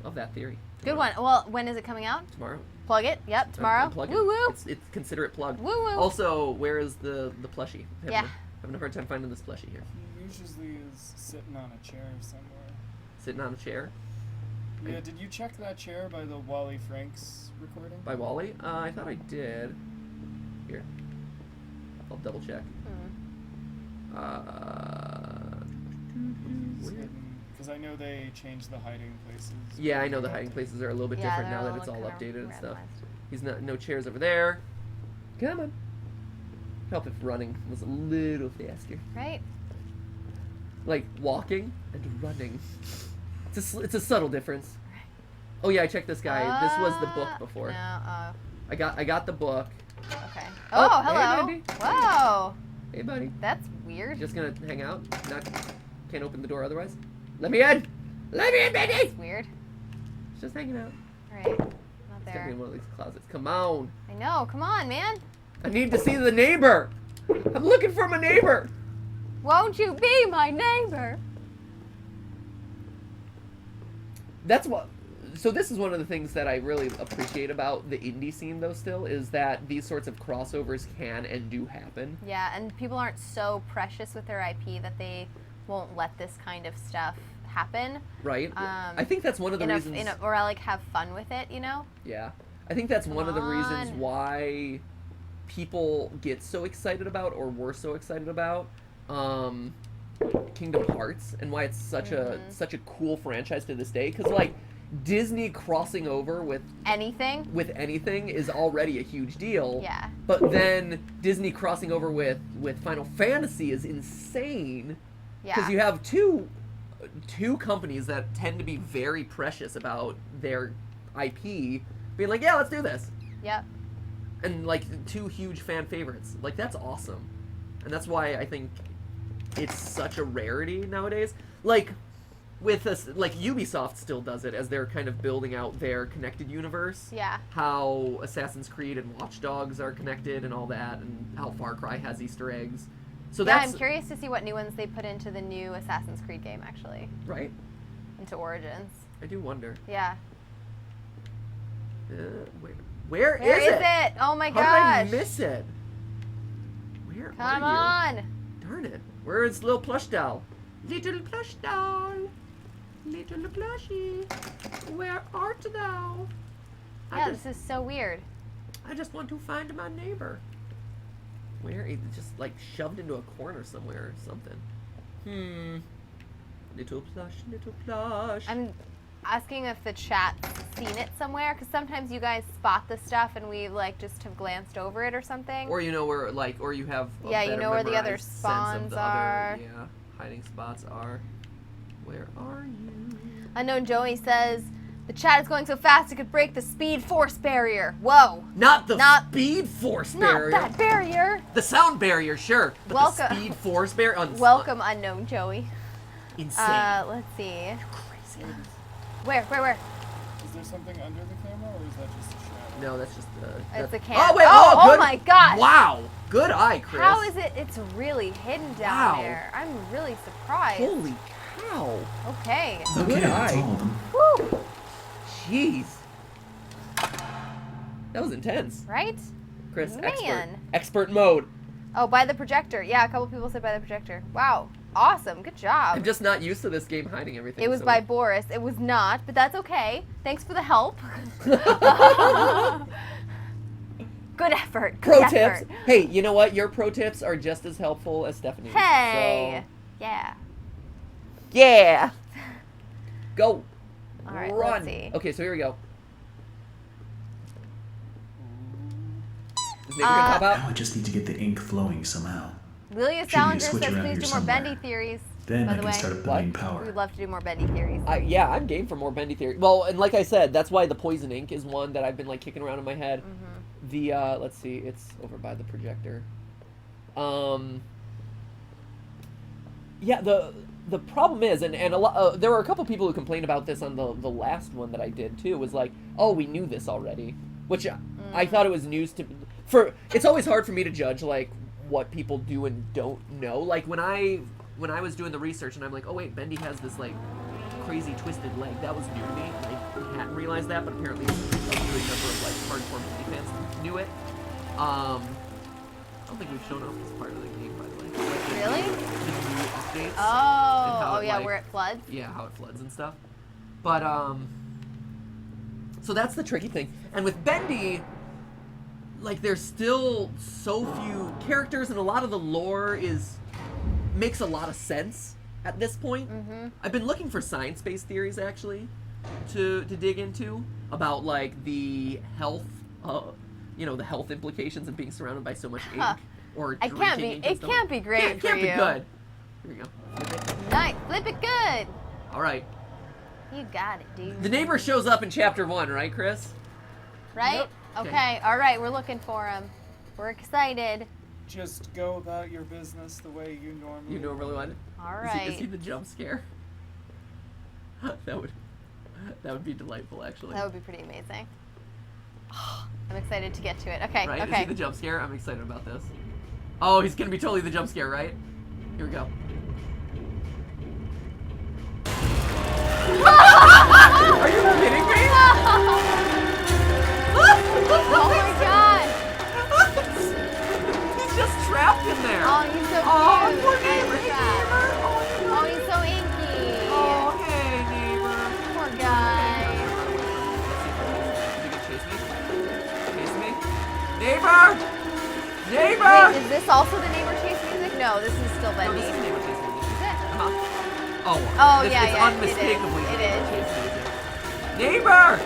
of that theory. Good one. Well, when is it coming out? Tomorrow. Plug it. Yep, tomorrow. Unplug it. Woo woo. It's consider it plugged. Woo woo. Also, where is the plushie? Yeah. Having a hard time finding this plushie here. He usually is sitting on a chair somewhere. Sitting on a chair. Yeah, did you check that chair by the Wally Franks recording? By Wally? I thought I did. Here. I'll double check. Because I know they changed the hiding places. Yeah, I know the hiding places are a little bit Yeah, different they're now a that it's all little updated and stuff. randomized. He's no chairs over there. Come on. Help if running was a little faster. Right? Like walking and running. It's a subtle difference. Oh yeah, I checked this guy. This was the book before. No, I got the book. okay. Oh, Oh, hey, hello. Mandy. Whoa. Hey buddy. That's weird. Just gonna hang out? Can't open the door otherwise? Let me in! Let me in, baby! That's weird. Just hanging out. Alright. Not It's there. definitely in one of these closets. Come on. I know. Come on, man. I need to see the neighbor. I'm looking for my neighbor. Won't you be my neighbor? That's what. So this is one of the things that I really appreciate about the indie scene, though. Still, is that these sorts of crossovers can and do happen. Yeah, and people aren't so precious with their IP that they won't let this kind of stuff happen. Right. I think that's one of the reasons. Or like have fun with it, you know? Yeah. I think that's one of the reasons on. why people get so excited about, or were so excited about, Kingdom Hearts, and why it's such a cool franchise to this day. Because like Disney crossing over with anything is already a huge deal. Yeah. But then Disney crossing over with Final Fantasy is insane. Yeah. Because you have two companies that tend to be very precious about their IP, being like, yeah, let's do this. Yep. And like two huge fan favorites. Like, that's awesome. And that's why I think it's such a rarity nowadays. Like with us, like Ubisoft still does it as they're kind of building out their connected universe. Yeah. How Assassin's Creed and Watch Dogs are connected and all that, and how Far Cry has Easter eggs. So yeah, that's I'm curious to see what new ones they put into the new Assassin's Creed game, actually. right. Into Origins. I do wonder. Yeah. Where Where is is it? Oh my How gosh. did I miss it? Where Come are you? on. Darn it. Where is little plush doll? Little plush doll. Little plushie. Where art thou? Yeah, this is so weird. I just want to find my neighbor. Where? He's just like shoved into a corner somewhere or something. Little plush, little plush. I'm asking if the chat's seen it somewhere, because sometimes you guys spot the stuff and we like just have glanced over it or something. Or you know where, like, or you have a Yeah, you better know where the other memorized sense of spawns the are. Other, yeah, hiding spots are. Where are you? Unknown Joey says, The chat is going so fast it could break the speed force barrier. Whoa. Not the speed force barrier. Not that barrier. The sound barrier, sure. But Welcome. the speed force barrier. Welcome, unknown Joey. Insane. Let's see. You're crazy. Where? Is there something under the camera, or is that just a shadow? No, that's just It's a that's- can. Oh wait! Oh good. my gosh. Wow. Good eye, Chris. How is it? It's really hidden down Wow. there. I'm really surprised. Holy cow! Okay. Good Okay, that's eye. all of them. Woo. Jeez. That was intense. Right? Chris, Man. expert mode. Oh, by the projector. Yeah, a couple people said by the projector. Wow. Awesome. Good job. I'm just not used to this game hiding everything. It was so- by Boris. It was not, but that's okay. Thanks for the help. Good effort. Good Pro effort. tips. Hey, you know what? Your pro tips are just as helpful as Stephanie's. Hey. So, Yeah. yeah. Go. All right, Run. let's see. Okay, so here we go. Is Nate gonna pop out? Now I just need to get the ink flowing somehow. Lilia Should be a Salinger switch says around please here do more somewhere. bendy theories. Then by I the can way, start up the What? main we power. would love to do more bendy theories. Yeah, I'm game for more bendy theory. Well, and like I said, that's why the poison ink is one that I've been like kicking around in my head. Mm-hmm. The let's see, it's over by the projector. Yeah, the problem is, and a lot, there were a couple people who complained about this on the last one that I did too. Was like, oh, we knew this already, which I thought it was news to. It's always hard for me to judge like what people do and don't know. Like when I was doing the research and I'm like, oh wait, Bendy has this like crazy twisted leg. That was new to me. I hadn't realized that, but apparently a good number of like hardcore Bendy fans knew it. I don't think we've shown off this part of the game, by the way. Like, Really? The new updates. and Oh, how oh it, yeah, like- where it floods. Yeah, how it floods and stuff. But so that's the tricky thing. And with Bendy, like there's still so few characters, and a lot of the lore makes a lot of sense at this point. Mm-hmm. I've been looking for science-based theories actually to dig into about like the health, the health implications of being surrounded by so much ink or It drinking can't be. ink and It stuff. can't be great Can't for be you. good. Here we go. Flip it. Nice. Flip it good. All right. You got it, dude. The neighbor shows up in chapter 1, right, Chris? Right? Yep. Okay. All right. We're looking for him. We're excited. Just go about your business the way you normally. You normally want it. All Is right. he the jump scare? that would be delightful, actually. That would be pretty amazing. I'm excited to get to it. Okay. Right? Is Okay. he the jump scare? I'm excited about this. Oh, he's gonna be totally the jump scare, right? Here we go. Are you kidding me? Oh my god. He's just trapped in there. Oh, he's so cute. Oh, poor I neighbor. love Hey, that. neighbor. Oh, he's so inky. Oh, hey, neighbor. Poor guy. Chase me. Neighbor! Neighbor! Wait, is this also the neighbor chase music? No, this is still No, Bendy. this is neighbor chase music. Is it? Uh-huh. Oh, Oh, it's yeah, yeah, it is. unmistakably It neighbor is. chase music. Neighbor!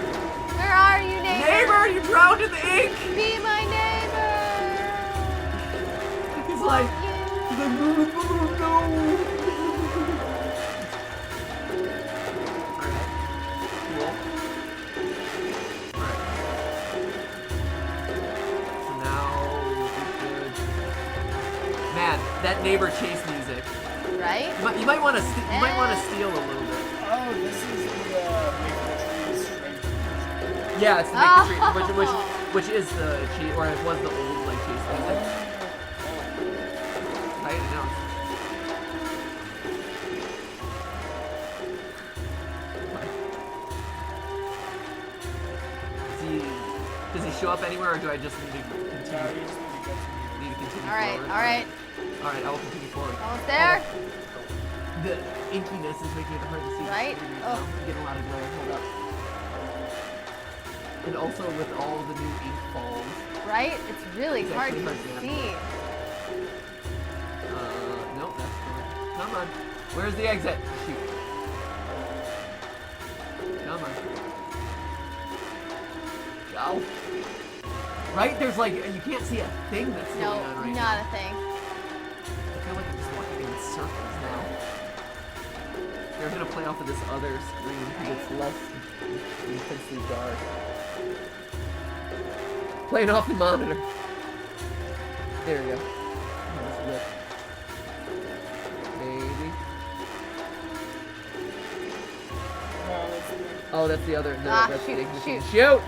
Where are you, neighbor? Neighbor, you drowned in the ink! Be my neighbor. He's like, no. Man, that neighbor chase music. Right? You might want to steal a little bit. Oh, this is the Maple Trees strength. Yeah, it's the Oh. Maple Tree, which is the chase, or it was the old like chase music. Right? I know. Does he show up anywhere, or do I just need to Now continue? you just need to get to Need to continue All right. forward? All right. All right, I will continue forward. Almost there. The inkiness is making it hard to see. the Right? screen Oh. now. I'm getting a lot of glare. Hold up. And also with all the new ink falls. Right? It's really It's hard actually to hard to see. Nope, that's good. Come on. Where's the exit? Shoot. Come on. Go. Right? There's like, you can't see a thing that's No, going on right now. not a thing. I feel like I'm just walking in circles now. They're gonna play off of this other screen because it's less Intensely dark. Playing off the monitor. There we go. Nice look. Maybe. No, that's the Oh, that's the other. No, Ah, that's the shoot, ignition. shoot. Shoot!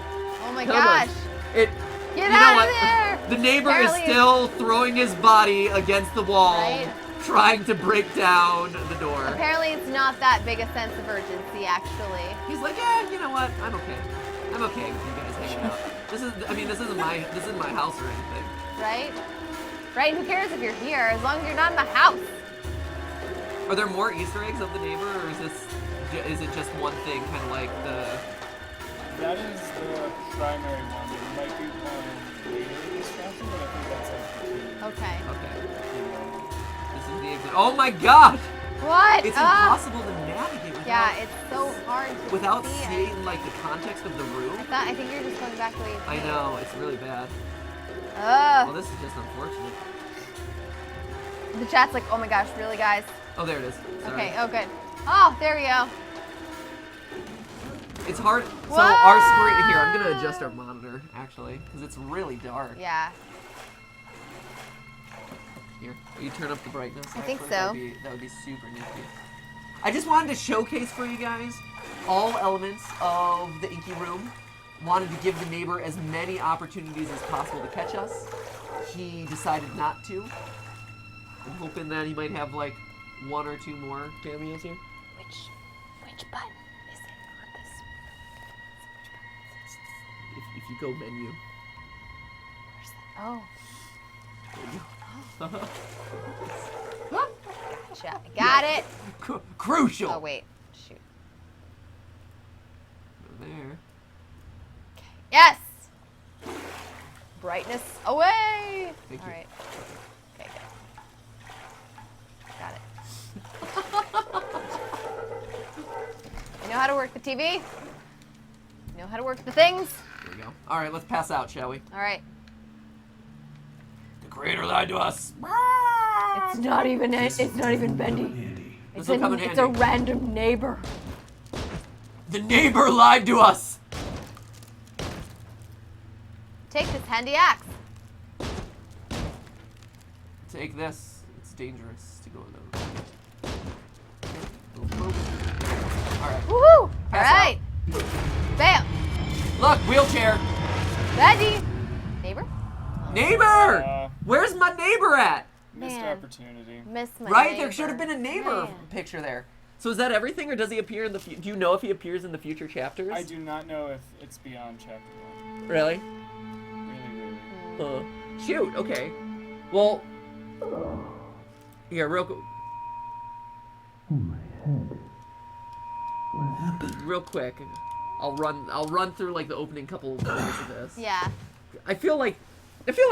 Oh my Come on. gosh. It. Get You know out what? of there. The neighbor Apparently is still throwing his body against the wall, Right. trying to break down the door. Apparently it's not that big a sense of urgency, actually. He's like, yeah, you know what? I'm okay. I'm okay with you guys hanging out. This isn't my house or anything. Right? Right? Who cares if you're here, as long as you're not in my house. Are there more Easter eggs of the neighbor, or is it just one thing, kind of like the? That is the primary one. There might be one later in this chapter, but I think that's like the key. Okay. Okay. This is the exit. Oh my gosh! What? It's Ah! impossible to navigate without, Yeah, it's so hard to without see. seeing like the context of the room. I think you're just going back the way you I came. know, it's really bad. Ugh. Well, this is just unfortunate. The chat's like, oh my gosh, really, guys? Oh, there it is. Sorry. Okay, oh good. Oh, there we go. It's hard. So Whoa! our screen here. I'm gonna adjust our monitor actually, because it's really dark. Yeah. Here, will you turn up the brightness? I think actually? so. That would be super nifty. I just wanted to showcase for you guys all elements of the Inky Room. Wanted to give the neighbor as many opportunities as possible to catch us. He decided not to. I'm hoping that he might have like one or two more cameos here. Which button is it on this? If you go menu. Where's that? Oh. Gotcha. Got it. Crucial. Oh wait. Shoot. There. Yes. Brightness away. Thank All you. right. Okay. Good. Got it. You know how to work the TV? You know how to work the things? There we go. All right, let's pass out, shall we? All right. The creator lied to us. It's not even Bendy. Andy. This will come in It's a handy. random neighbor. The neighbor lied to us. Take this handy axe. Take this. It's dangerous to go alone. Boop, boop. All right. Woohoo! All Pass right. Bam. Look, wheelchair. Bendy. Neighbor? Neighbor. Where's my neighbor at? Missed Man. opportunity. Miss my Right? neighbor. There should have been a neighbor Man. picture there. So is that everything, or does he appear in the? Do you know if he appears in the future chapters? I do not know if it's beyond chapter 1. Really? Really. Shoot. Okay. Well. Here, real quick. Oh, my head. What happened? Real quick. I'll run through like the opening couple of minutes of this. Yeah. I feel like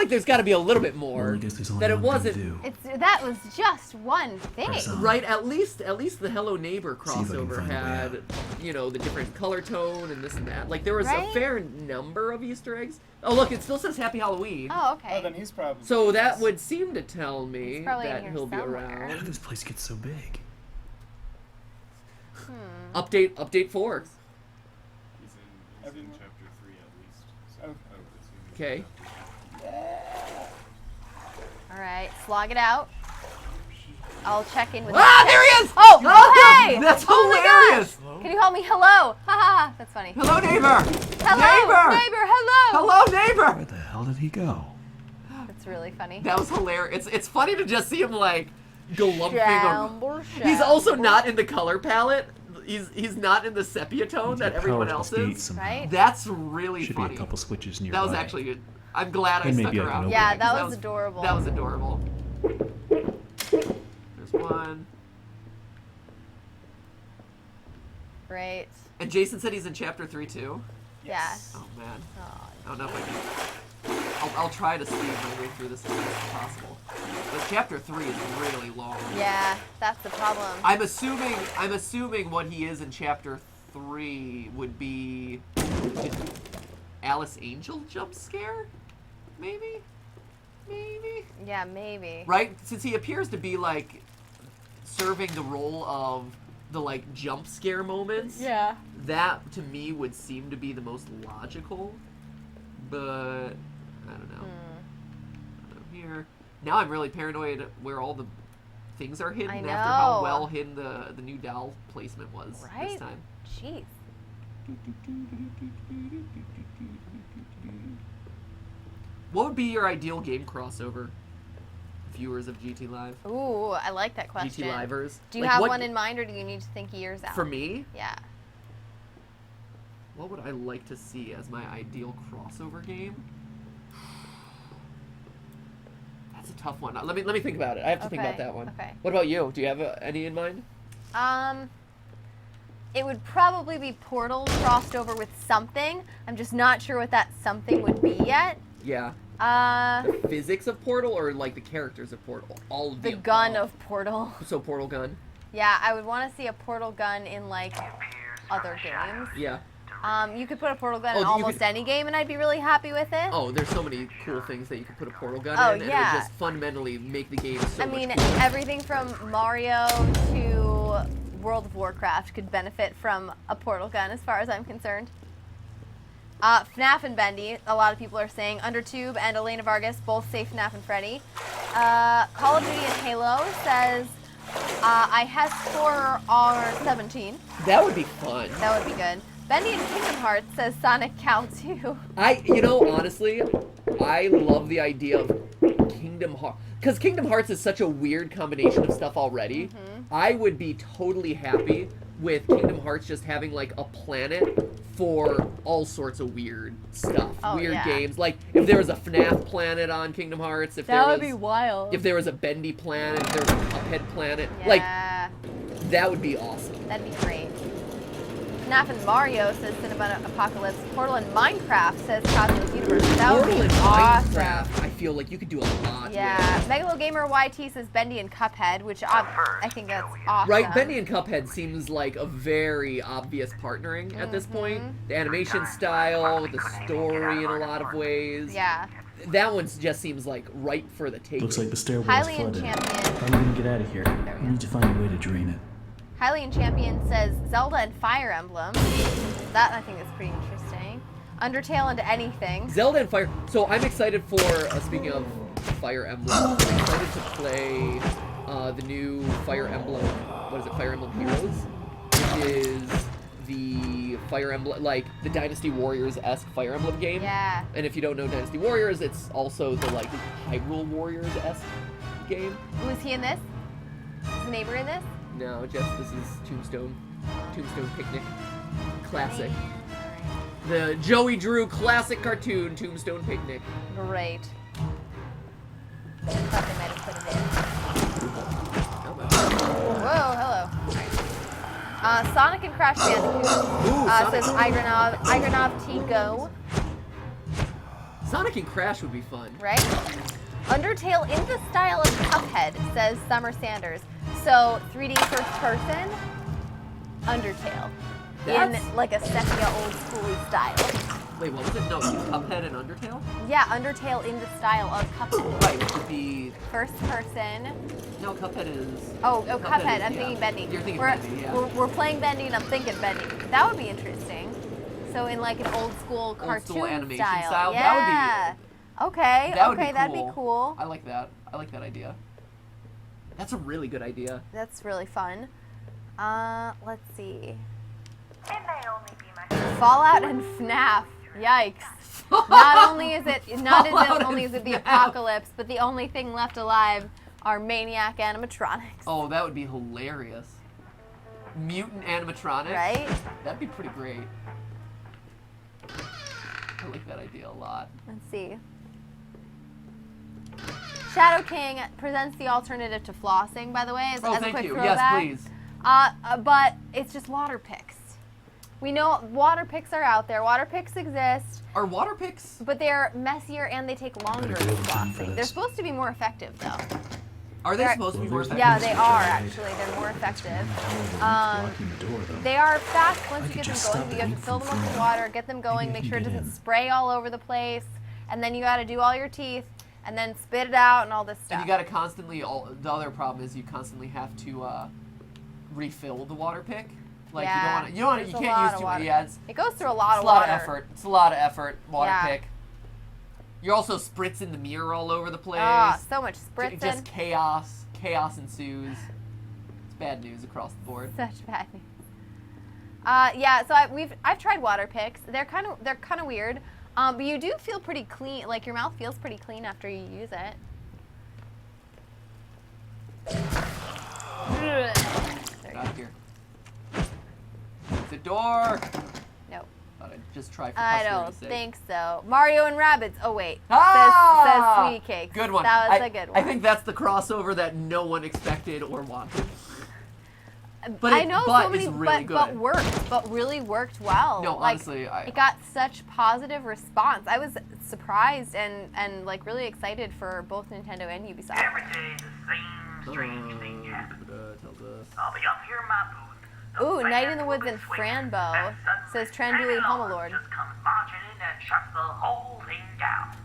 there's got to be a little bit more. Well, I guess there's only that it one thing wasn't to do. That was just one thing. Press on. right. At least the Hello Neighbor See if I can crossover find a way had, out. you know, the different color tone and this and that. Like there was Right? a fair number of Easter eggs. Oh look, it still says Happy Halloween. Oh, okay. Oh, then he's probably. So that would seem to tell me He's probably in that here he'll be somewhere. How did around. this place get so big? Update 4. He's in chapter 3 at least. Oh, Okay. All right. Slog it out. I'll check in with. Ah, there he is! Oh, hey! That's Oh my hilarious! gosh! Can you help me? Hello. Haha. That's funny. Hello, neighbor! Hello, Neighbor! Hello. Hello, neighbor! Where the hell did he go? That's really funny. That was hilarious. It's funny to just see him like glumping on. Shamble, He's also shamble. not in the color palette. He's not in the sepia tone that Your everyone power else must be is. somehow. Right? That's really Should funny. be a couple switches nearby. That was actually good. I'm glad I And stuck maybe I can around. open Yeah, it. that was adorable. That was adorable. There's one. Great. And Jason said he's in chapter 3 too. yes. Oh man. Oh, I don't know if I can. I'll try to speed my way through this as fast as possible. But chapter 3 is really long. yeah, that's the problem. I'm assuming what he is in chapter 3 would be Alice Angel jump scare? Maybe? Yeah, maybe. Right? Since he appears to be like serving the role of the like jump scare moments. Yeah. That to me would seem to be the most logical, but I don't know. Here now, I'm really paranoid where all the things are hidden I after how know. well hidden the new doll placement was Right? this time. Jeez. What would be your ideal game crossover, viewers of GTLive? Ooh, I like that question. GTLivers. Do you Like, have what- one in mind, or do you need to think years out? For me, Yeah. what would I like to see as my ideal crossover game? That's a tough one. Let me think about it. I have to think about Okay, that one. okay. What about you? Do you have any in mind? It would probably be Portal crossed over with something. I'm just not sure what that something would be yet. Yeah. The physics of Portal or like the characters of Portal? All of The the gun above. of Portal. So Portal gun. Yeah, I would want to see a Portal gun in like other games. Yeah. You could put a Portal gun Oh, in you almost could- any game, and I'd be really happy with it. Oh, there's so many cool things that you could put a Portal gun Oh, in, and it yeah. would just fundamentally make the game so I much mean, cooler. everything from Mario to World of Warcraft could benefit from a Portal gun, as far as I'm concerned. FNAF and Bendy, a lot of people are saying. Undertube and Elena Vargas both say FNAF and Freddy. Call of Duty and Halo says, I has for R17. That would be fun. That would be good. Bendy and Kingdom Hearts says Sonic Cal 2. Honestly, I love the idea of Kingdom Hearts. Because Kingdom Hearts is such a weird combination of stuff already. I would be totally happy with Kingdom Hearts just having like a planet for all sorts of weird stuff. Oh, weird yeah. games. Like if there was a FNAF planet on Kingdom Hearts, if That there would was be wild. if there was a Bendy planet, if there was a Cuphead planet, like Yeah, that would be awesome. that'd be great. FNAF and Mario says Cinema Apocalypse. Portal and Minecraft says Cosmos Universe. That would Portal be and awesome. Minecraft, I feel like you could do a lot Yeah, with. Megalo Gamer YT says Bendy and Cuphead, which I think that's awesome. Right, Bendy and Cuphead seems like a very obvious partnering at this point. The animation style, the story in a lot of ways. Yeah. That one just seems like right for the taking. Looks like the stairwell is Hylian flooded. Champion. How are we gonna get out of here? we We go. need to find a way to drain it. Hylian Champion says Zelda and Fire Emblem. That I think is pretty interesting. Undertale and anything. Zelda and Fire. So I'm excited for, speaking of Fire Emblem, I'm excited to play the new Fire Emblem, what is it, Fire Emblem Heroes? Which is the Fire Emblem, like the Dynasty Warriors-esque Fire Emblem game. Yeah. And if you don't know Dynasty Warriors, it's also the like Hyrule Warriors-esque game. Was he in this? Is the neighbor in this? No, just this is Tombstone Picnic. Classic. The Joey Drew classic cartoon, Tombstone Picnic. Great. I thought they might have put it in. Whoa, hello. Sonic and Crash Bandicoot Sonic. says Igranov Tico, Sonic and Crash would be fun. right? Undertale in the style of Cuphead, says Summer Sanders. So 3D first person, Undertale. That's- In like a sepia old schooly style. Wait, what was it? No, Cuphead and Undertale? Yeah, Undertale in the style of Cuphead. Right, which would be... First person. No, Cuphead is... Oh, Cuphead Cuphead. is- I'm yeah. thinking Bendy. You're thinking we're, Bendy, yeah. we're playing Bendy and I'm thinking Bendy. That would be interesting. So in like an old school cartoon school animation style. style? Yeah. That would be- Okay. That would okay, be that'd be cool. cool. I like that. I like that idea. That's a really good idea. That's really fun. Let's see. It may only be my Fallout and FNAF. Yikes. Not only is it the FNAF. apocalypse, but the only thing left alive are maniac animatronics. Oh, that would be hilarious. Mutant animatronics. Right? That'd be pretty great. I like that idea a lot. Let's see. Shadow King presents the alternative to flossing, by the way, as, Oh, as a thank quick you. throwback. Yes, please. But it's just water picks. We know water picks are out there. Water picks exist, Are water picks? but they're messier and they take longer Better than go looking for flossing. They're this. supposed to be more effective, though. Are they They're- supposed to be more Well, there's effective? Yeah, they are actually. They're more effective. Blocking the door, though. They are fast once I you could get them just going. stop You the have to ink fill from them up with flowing. water, get them going, Maybe I make can sure it get doesn't in. spray all over the place, and then you got to do all your teeth, and then spit it out and all this stuff. And you gotta constantly, the other problem is you constantly have to refill the water pick. Like Yeah, you don't want to, there's you a can't lot use of too water. many. Yeah, it's It goes through a lot a of lot water. of effort. It's a lot of effort. Water Yeah. pick. You're also spritzing the mirror all over the place. Ah, so much spritzing. Just chaos. Chaos ensues. It's bad news across the board. Such bad news. Yeah, so I've tried water picks. They're kind of weird, but you do feel pretty clean. Like your mouth feels pretty clean after you use it. There you Get go. out of here. The door. No, Thought I'd just try for I posterity's don't sake. think so. Mario and Rabbids. Oh wait, Ah! says Sweetie Cakes. Good one. That was I- a good one. I think that's the crossover that no one expected or wanted. But I know but so many, it's really but good. worked, but really worked well. No, like, honestly, it got such positive response. I was surprised and like really excited for both Nintendo and Ubisoft. Every day the same strange thing happens. Tells us. I'll be up here in my booth. Ooh, The Night in the band Woods will and be swinging, Franbo, and suddenly says Tranduli Fanny Homelord. just comes marching in and shuts the whole thing down.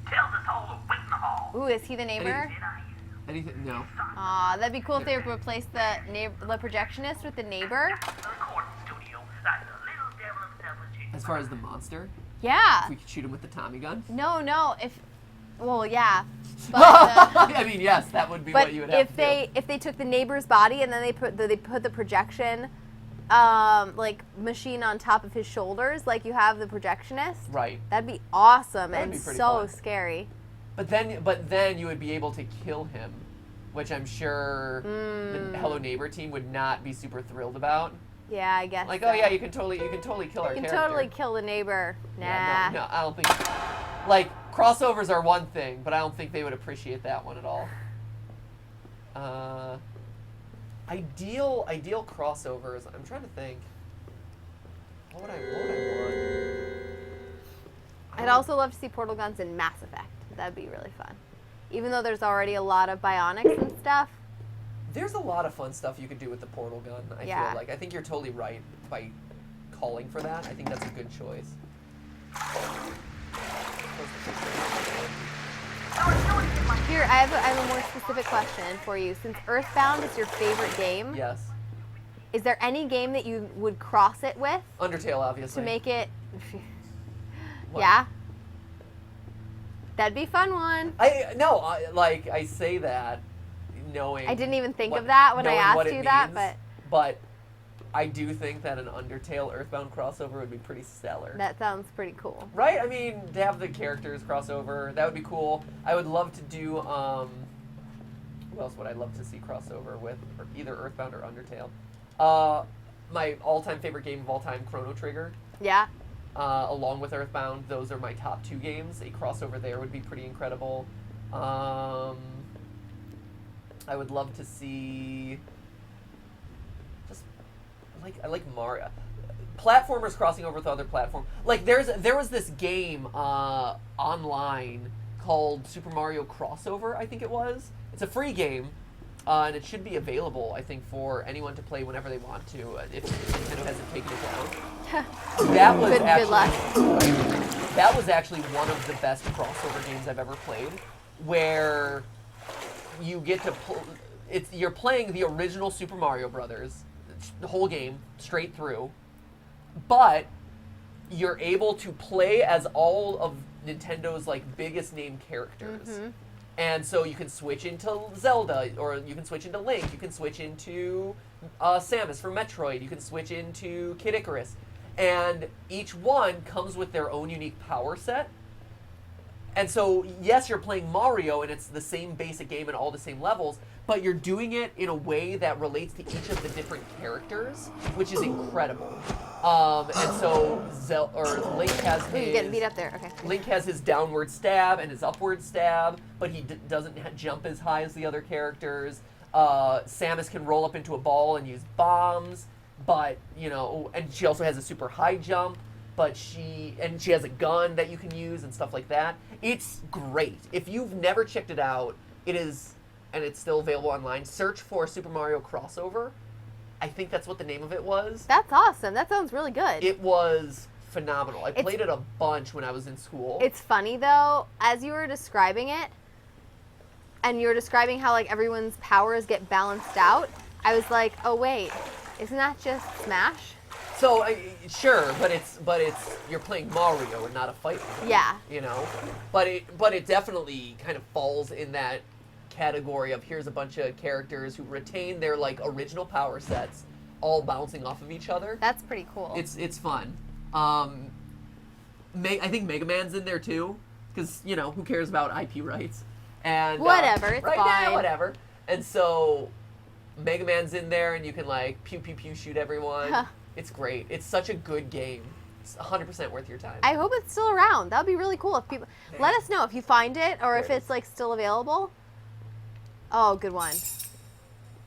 Tells us all to wait in the hall. Ooh, is he the neighbor? Then I hear Anything? No. Aw, that'd be cool if they replaced the projectionist with the neighbor. the recording studio like the little devil himself was chasing. As far as the monster, Yeah. if we could shoot him with the Tommy gun. No, well, yeah. But, I mean, yes, that would be but what you would have if to they they took the neighbor's body and then they put the projection like machine on top of his shoulders like you have the projectionist, do. Right. that'd be awesome That would and be pretty so fun. scary. But then you would be able to kill him, which I'm sure the Hello Neighbor team would not be super thrilled about. Yeah, I guess. Like, so. oh yeah, you can totally kill our You can character. totally kill the neighbor. Nah. Yeah, no, I don't think. Like, crossovers are one thing, but I don't think they would appreciate that one at all. Ideal crossovers. I'm trying to think. What would I want? I'd also love to see portal guns in Mass Effect. That'd be really fun. Even though there's already a lot of bionics and stuff. There's a lot of fun stuff you could do with the portal gun. I Yeah. feel like. I think you're totally right by calling for that. I think that's a good choice. Here, I have a more specific question for you. Since Earthbound is your favorite game, Yes. is there any game that you would cross it with Undertale, obviously. to make it? What? Yeah. That'd be a fun one. I say that, knowing. I didn't even think what- of that when I knowing asked what it you that, means, but I do think that an Undertale Earthbound crossover would be pretty stellar. that sounds pretty cool. Right? I mean, to have the characters crossover, that would be cool. I would love to do, who else would I love to see crossover with? Or either Earthbound or Undertale. My all-time favorite game of all time, Chrono Trigger. Yeah. Along with Earthbound, those are my top two games. A crossover there would be pretty incredible. I would love to see... I like Mario. Platformers crossing over with other platforms. Like there was this game online called Super Mario Crossover, I think it was. It's a free game, and it should be available, I think, for anyone to play whenever they want to, if Nintendo hasn't taken it down. That was Good luck. That was actually one of the best crossover games I've ever played, where you get to you're playing the original Super Mario Brothers, the whole game straight through, but you're able to play as all of Nintendo's like biggest name characters. Mm-hmm. And so you can switch into Zelda, or you can switch into Link, you can switch into Samus from Metroid, you can switch into Kid Icarus. And each one comes with their own unique power set. And so, yes, you're playing Mario, and it's the same basic game and all the same levels, but you're doing it in a way that relates to each of the different characters, which is incredible. And so, Link has Ooh, you're getting beat his... up there. Okay. Link has his downward stab and his upward stab, but he doesn't jump as high as the other characters. Samus can roll up into a ball and use bombs, but, you know, and she also has a super high jump, but she has a gun that you can use and stuff like that. It's great. If you've never checked it out, it is, and it's still available online, search for Super Mario Crossover. I think that's what the name of it was. That's awesome. That sounds really good. It was phenomenal. I played it a bunch when I was in school. It's funny though, as you were describing it, and you were describing how like everyone's powers get balanced out. I was like, oh wait, isn't that just Smash? So sure, but it's you're playing Mario and not a fighting game, Yeah. you know. But it definitely kind of falls in that category of here's a bunch of characters who retain their like original power sets, all bouncing off of each other. That's pretty cool. It's fun. I think Mega Man's in there too, because you know who cares about IP rights and Whatever, it's right fine. now, whatever. And so Mega Man's in there, and you can like pew pew pew shoot everyone. Huh. It's great. It's such a good game. It's 100% worth your time. I hope it's still around. That would be really cool if people let us know if you find it or if it's like still available. Oh, good one.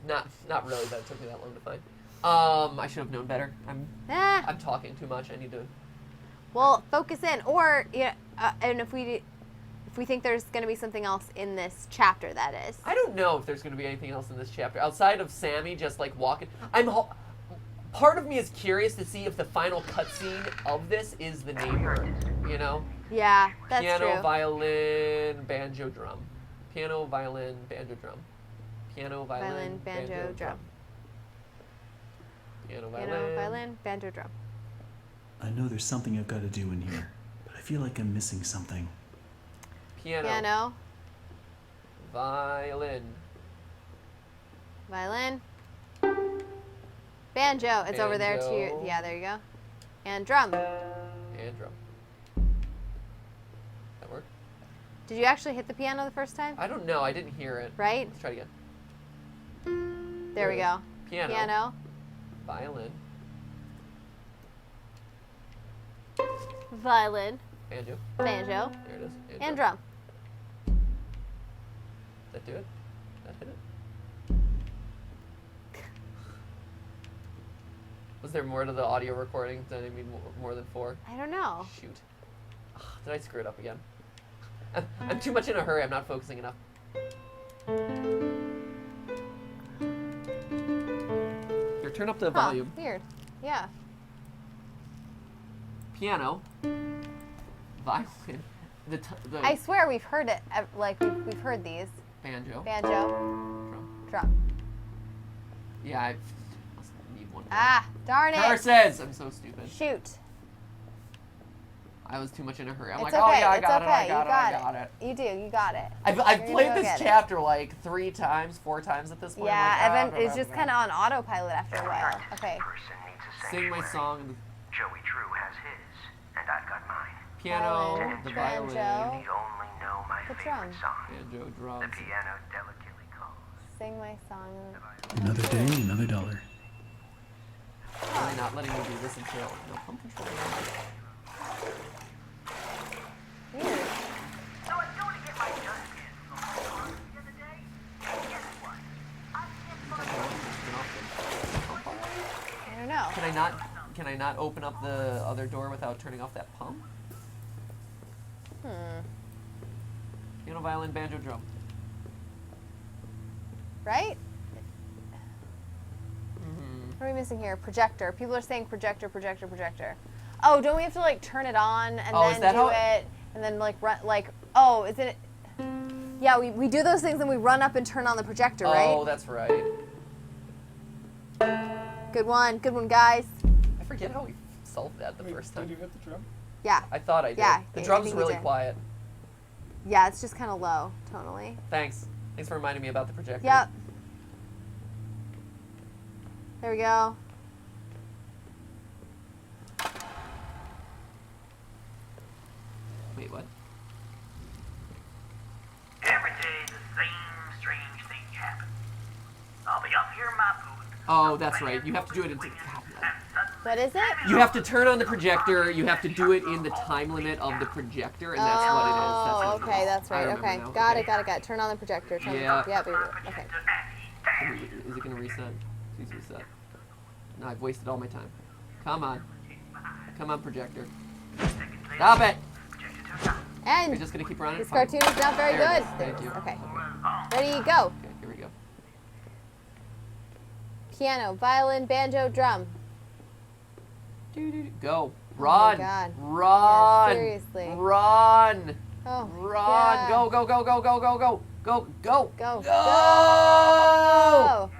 Not really. That took me that long to find. I should have known better. I'm talking too much. I need to. Well, focus in, or and if we think there's going to be something else in this chapter, that is. I don't know if there's going to be anything else in this chapter outside of Sammy just like walking. Part of me is curious to see if the final cutscene of this is the neighbor. You know. Yeah, that's Piano, true. violin, banjo, drum. Piano, violin, banjo, drum. Piano, Violin, banjo, drum. Piano, Piano, violin, banjo, drum. I know there's something I've got to do in here, but I feel like I'm missing something. Piano. Violin. Violin. Banjo. It's over there Banjo. too. Yeah, there you go. And drum. And drum. That work? Did you actually hit the piano the first time? I don't know. I didn't hear it. Right? Let's try it again. There we go. Piano. Piano. Violin. Violin. Banjo. Banjo. There it is. And drum. Did that do it? That hit it? Was there more to the audio recording? Did I mean more than 4? I don't know. Shoot. Ugh, did I screw it up again? I'm too much in a hurry. I'm not focusing enough. Here, turn up the volume. Weird. Yeah. Piano. Violin. The I swear we've heard it. Like we've heard these. banjo. Banjo. Drum. Drum. Yeah, I must need one more. Ah, darn it. Curses! I'm so stupid. Shoot. I was too much in a hurry. I'm It's like, okay. oh yeah, I It's got okay. it, I got You it, I got got it. You do. You got it. I've You're played gonna this get it. chapter like 3 times, 4 times at this point. Yeah, I'm like, Evan is just kind of on autopilot after a while. Okay. Person needs a Sing my sanctuary. song. In the Joey True has his, and I've got mine. piano, Violin, the banjo. You violin, need only know my The favorite drum. song. banjo, The drums. piano delicately calls. Sing my song. Another day, another dollar. Why are they not letting me do this until no pump control? Weird. So I was going to get my gun pins from the car the other day. Guess what? I can't I don't know. Can I not open up the other door without turning off that pump? Piano, violin, banjo, drum. Right? What are we missing here? Projector. People are saying projector, projector, projector. Oh, don't we have to like turn it on and Oh, is then that do how it and then like run like oh, is it? Yeah, we do those things and we run up and turn on the projector, Oh, right? that's right. Good one, guys. I forget how we solved that the Wait, first did time. you hit the drum? Yeah, I thought I did. Yeah, The I drum's think you really did. quiet. yeah, it's just kind of low tonally. Thanks. Thanks for reminding me about the projector. Yep. There we go. Wait, what? Every day the same strange thing happens. I'll be up here in my booth. Oh, that's right. You have to do it in. God, And suddenly, What is it? you have to turn on the projector. You have to do it in the time limit of the projector, and that's what it is. That's what it okay, is. that's I right. remember Okay, now. got Okay. it, got it. Turn on the projector. Turn Yeah. Yeah, baby. Okay. Is it gonna reset? Please reset. No, I've wasted all my time. Come on. Come on, projector. Stop it! You're And just gonna keep running? this Fine. cartoon is not very There it good. is. Thank you. Okay. Ready, go. Okay, here we go. Piano, violin, banjo, drum. Go. Run. God. Run. Yeah, seriously. Run. Oh, my Run. God. Go, go, go, go, go, go, go. Go, go. Go. Go. Go.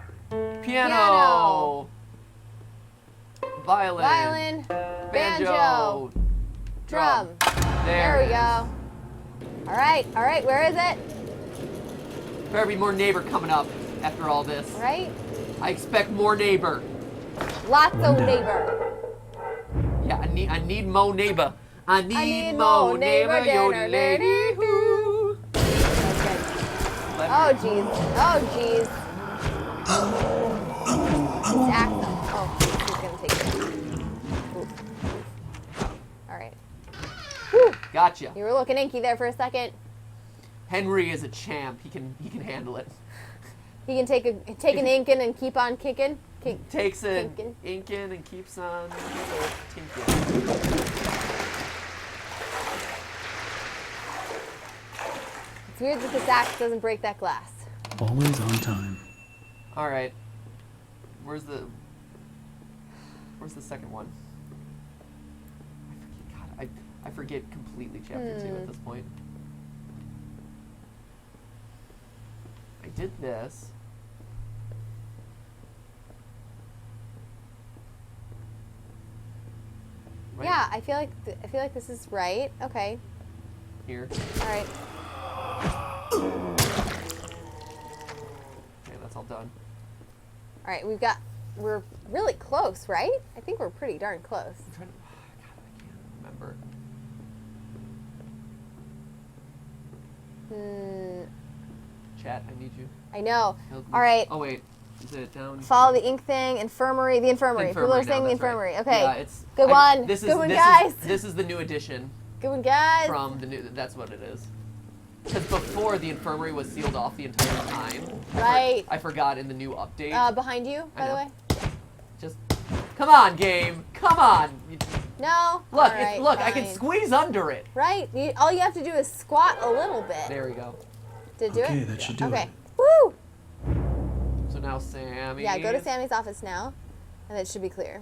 Piano. Violin. Violin. Banjo. Drum. There we it go. All right, where is it? is. Better be more neighbor coming up after all this. All right. I expect more neighbor. Lots of neighbor. Yeah, I need more neighbor. I need mo more neighbor, neighbor, yodie lady. Who. Oh jeez. Oh jeez. Attack them. Oh, he's gonna take it. Oof. All right. Whew. Gotcha. You were looking inky there for a second. Henry is a champ. He can handle it. He can take an inkin and keep on kicking. Takes an Tinkin'. inkin and keeps on tinking. It's weird that this axe doesn't break that glass. Always on time. All right. Where's the second one? I forget completely chapter 2 at this point. I did this. Right Yeah, I feel like this is right. Okay. here. All right. Okay, that's all done. All right. We're really close, right? I think we're pretty darn close. I'm trying to. God, I can't remember. Chat, I need you. I know. Help me. All right. Oh wait, is it down? Follow the ink thing. Infirmary. The infirmary. People are saying the that's right. infirmary. Okay. Yeah, it's Good one. Good one, guys. This is the new edition Good one, guys. from the new. That's what it is. Because before the infirmary was sealed off the entire time. Right. I forgot in the new update. Behind you, by the I way. know. Just come on, game. Come on. No. Look, All right, look. I can fine. squeeze under it. Right. All you have to do is squat a little bit. There we go. Did it do Okay, it? that should do Okay. it. Woo! So now Sammy. Yeah, go to Sammy's office now, and it should be clear.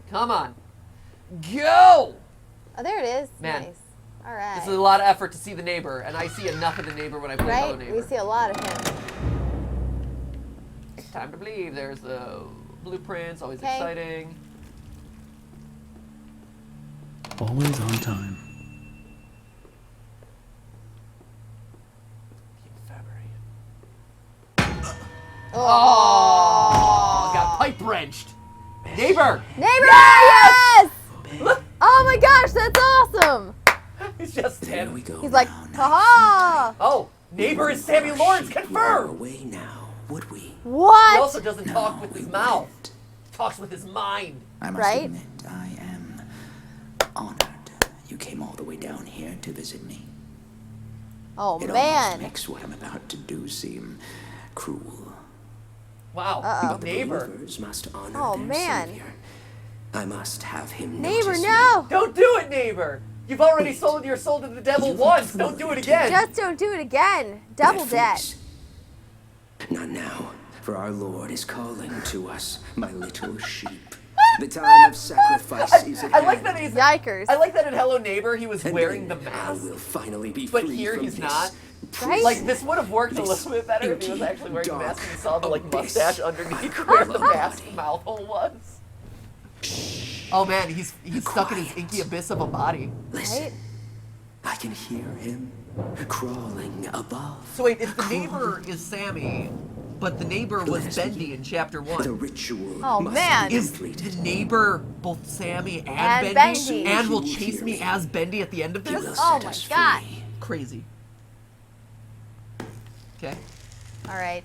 Come on. Go! Oh, there it is. Man. Nice. All right. This is a lot of effort to see the neighbor, and I see enough of the neighbor when I play Hello Right? Neighbor. We see a lot of him. Time to believe. There's the blueprints, always Okay. exciting. Always on time. Oh, got pipe wrenched. Neighbor! Neighbor! Yes! Oh my gosh, that's awesome! He's just There standing. we go. He's like, now, haha! Oh, neighbor is Sammy Lawrence, We were confirmed! away now, would we? He What? also doesn't talk with his mouth. Talks with his mind. I must Right? admit, I am honored you came all the way down here to visit me. Oh It almost man. makes what I'm about to do seem cruel. Wow, But the neighbor. believers must honor Oh, their man. savior. I must have him Neighbor, notice me. no! Don't do it, neighbor! You've already sold your soul to the devil You once. fool. Don't do it again. Just don't do it again. Double My debt. face. Not now, for our Lord is calling to us, my little sheep. The time of sacrifice is at I like hand. that he's. Yikers. I like that in Hello Neighbor he was And wearing the then mask, I will finally be but free here from he's this not. Right? Like this would have worked a This little bit better if he was inky, actually wearing the mask and you saw the like dark mustache abyss. underneath where the Body. mask mouth hole was. Oh man, he's stuck in his Quiet. inky abyss of a body. Listen, Right? I can hear him crawling above. So wait, if the neighbor is Sammy, but the neighbor was Bless Bendy you. in chapter The 1, ritual Oh, must man. be is completed. the neighbor both Sammy and And Bendy, Bendy. and will He will chase hear me me. as Bendy at the end of He will this? Oh set my us God. free. Crazy. Okay. All right.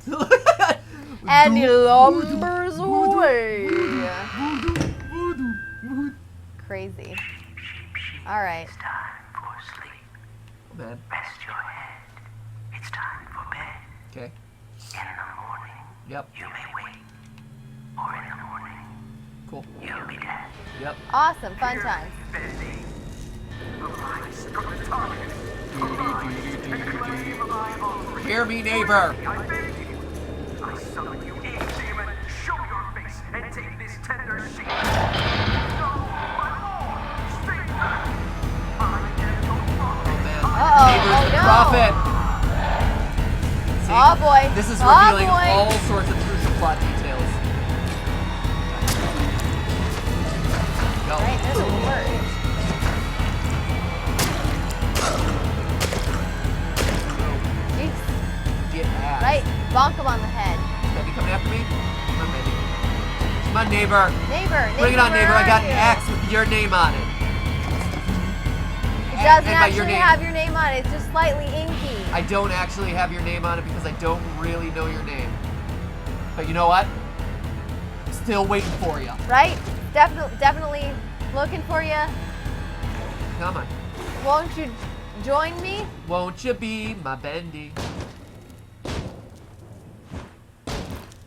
And he lumbers away. Crazy. All right. Time for sleep. Man. Rest your head. It's time for bed. Okay. In the morning, Yep. you may wake. Or in the morning, Cool. you'll be dead. Yep. Awesome. Fun times. Bendy. Arise from the darkness. Arise and claim my offering. Hear me, neighbor. I beg you. I summon you, demon. Show your face and take this tender seat. No, my lord. Stay back. I am the prophet. Neighbor's the no. prophet. See, Oh boy. This is Oh, revealing boy. all sorts of crucial plot details. go. Right, they're the worst. Jeez. Get ass. Right, bonk him on the head. Bendy coming after me? Come on, Bendy. Come on, neighbor. Neighbor, Bring it on, where neighbor. I are got an you? axe with your name on it. It doesn't and by your actually name. have your name on it. It's just slightly inky. I don't actually have your name on it because I don't really know your name. But you know what? Still waiting for you. Right? Definitely looking for you. Come on. Won't you join me? Won't you be my Bendy?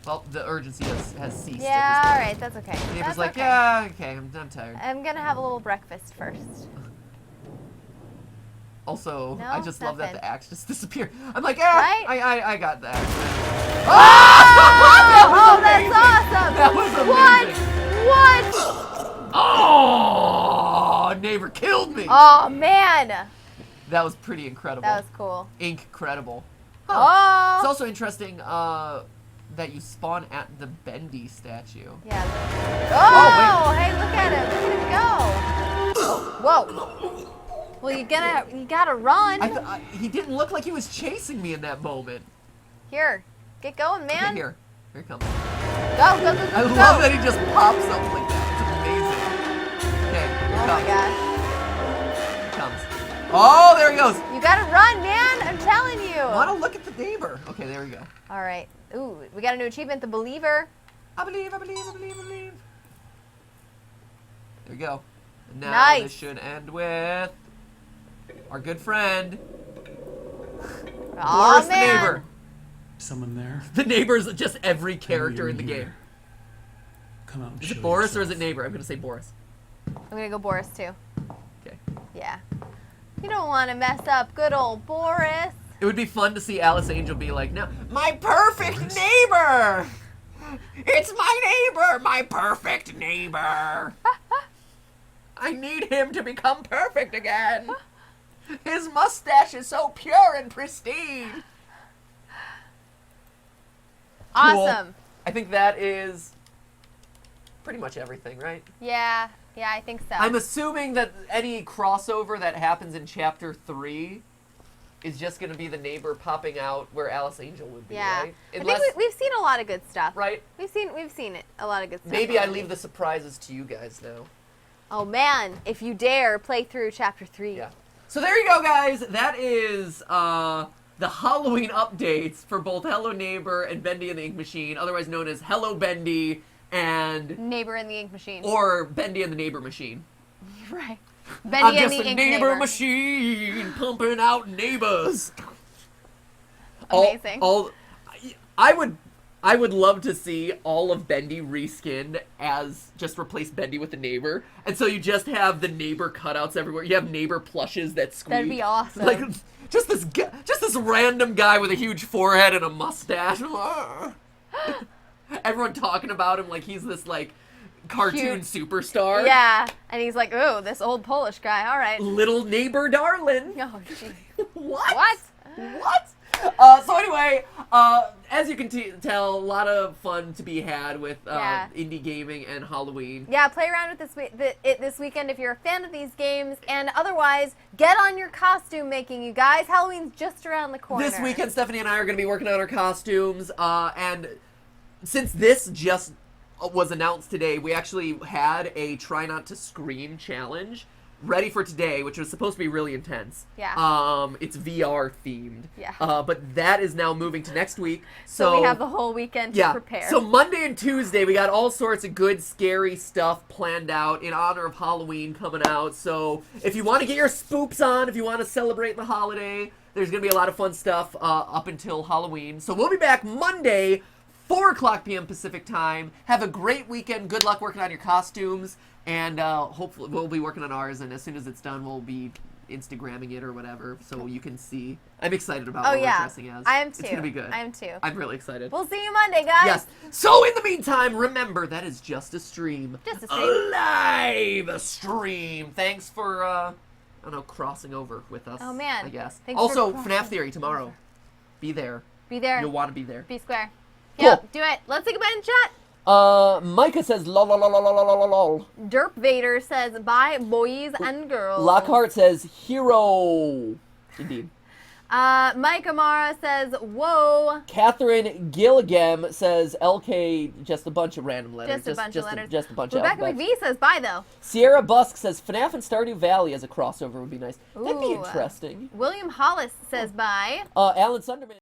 Well, the urgency has ceased. Yeah, at all right, that's okay. this point. The neighbor's That's like, okay. yeah, okay, I'm tired. I'm gonna have a little breakfast first. Also, No, I just love that nothing. the axe just disappeared. I'm like, yeah, Right? I got the axe. Oh, that's awesome! That was amazing. What? Oh, neighbor killed me. Oh man, That was pretty incredible. that was cool. Incredible. It's Oh, also interesting that you spawn at the Bendy statue. yeah. Oh, hey, look at him! Look at him go! Whoa. Well, you gotta run. He didn't look like he was chasing me in that moment. Here, get going, Okay, man. here he comes. Go. I love that he just pops up like that. It's amazing. Okay, here Oh comes. my gosh. Here comes. Oh, there he goes. You gotta run, man. I'm telling you. I want to look at the neighbor. Okay, there we go. All right. Ooh, we got a new achievement, the Believer. I believe. There we go. And now Nice. this should end with our good friend, Oh Boris the man. neighbor. Someone there? The neighbor's just every character You're in the here. game. Come out and Is show it Boris or is yourself. it neighbor? I'm gonna say Boris. I'm gonna go Boris too. Okay. Yeah. You don't want to mess up good old Boris. It would be fun to see Alice Angel be like, "No, my perfect neighbor. It's my neighbor, my perfect neighbor. I need him to become perfect again. His mustache is so pure and pristine." Cool. Awesome. I think that is pretty much everything, right? Yeah. Yeah, I think so. I'm assuming that any crossover that happens in Chapter 3 is just going to be the neighbor popping out where Alice Angel would be, yeah. right? I think we've seen a lot of good stuff. Right? We've seen it. A lot of good stuff. Maybe I already. leave the surprises to you guys now. Oh man, if you dare play through chapter 3. Yeah. So there you go, guys. That is the Halloween updates for both Hello Neighbor and Bendy and the Ink Machine, otherwise known as Hello Bendy and Neighbor in the Ink Machine. or Bendy and the Neighbor Machine. Right. I'm Bendy and just the a Ink neighbor machine pumping out neighbors. Amazing. I would love to see all of Bendy reskinned as just replace Bendy with the neighbor, and so you just have the neighbor cutouts everywhere. You have neighbor plushes that squeak. That'd be awesome. Like just this random guy with a huge forehead and a mustache. Everyone talking about him like he's this like cartoon superstar. Yeah, and he's like, "Ooh, this old Polish guy. All right." Little neighbor darling. Oh, gee. What? What? What? So anyway, as you can tell, a lot of fun to be had with Yeah. indie gaming and Halloween. Yeah, play around with this weekend if you're a fan of these games, and otherwise, get on your costume making, you guys. Halloween's just around the corner. This weekend, Stephanie and I are going to be working on our costumes, and since this just was announced today, we actually had a Try Not to Scream challenge ready for today, which was supposed to be really intense. Yeah. It's VR themed. Yeah. But that is now moving to next week. So we have the whole weekend to prepare. So Monday and Tuesday, we got all sorts of good, scary stuff planned out in honor of Halloween coming out. So if you want to get your spooks on, if you want to celebrate the holiday, there's going to be a lot of fun stuff up until Halloween. So we'll be back Monday, 4 o'clock p.m. Pacific time. Have a great weekend. Good luck working on your costumes. And hopefully we'll be working on ours, and as soon as it's done, we'll be Instagramming it or whatever, so you can see. I'm excited about what we're dressing as. I am too. It's going to be good. I am too. I'm really excited. We'll see you Monday, guys. Yes. So in the meantime, remember, that is just a stream. Just a stream. A live stream. Thanks for, I don't know, crossing over with us. Oh, man. I guess. Thanks Also, for FNAF crossing Theory tomorrow. Be there. Be there. You'll want to be there. Be square. Cool. Yep, do it. Let's say goodbye in chat. Micah says lol lol lol lol lol lol lol. Derp Vader says, bye, boys and girls. Lockhart says hero. Indeed. Mike Amara says, whoa. Catherine Gilligam says LK, just a bunch of random letters. Just a bunch of letters. Just a bunch of Rebecca alphabets. McVie says, bye, though. Sierra Busk says FNAF and Stardew Valley as a crossover would be nice. That'd be Ooh. interesting. William Hollis says, bye. Alan Sunderman.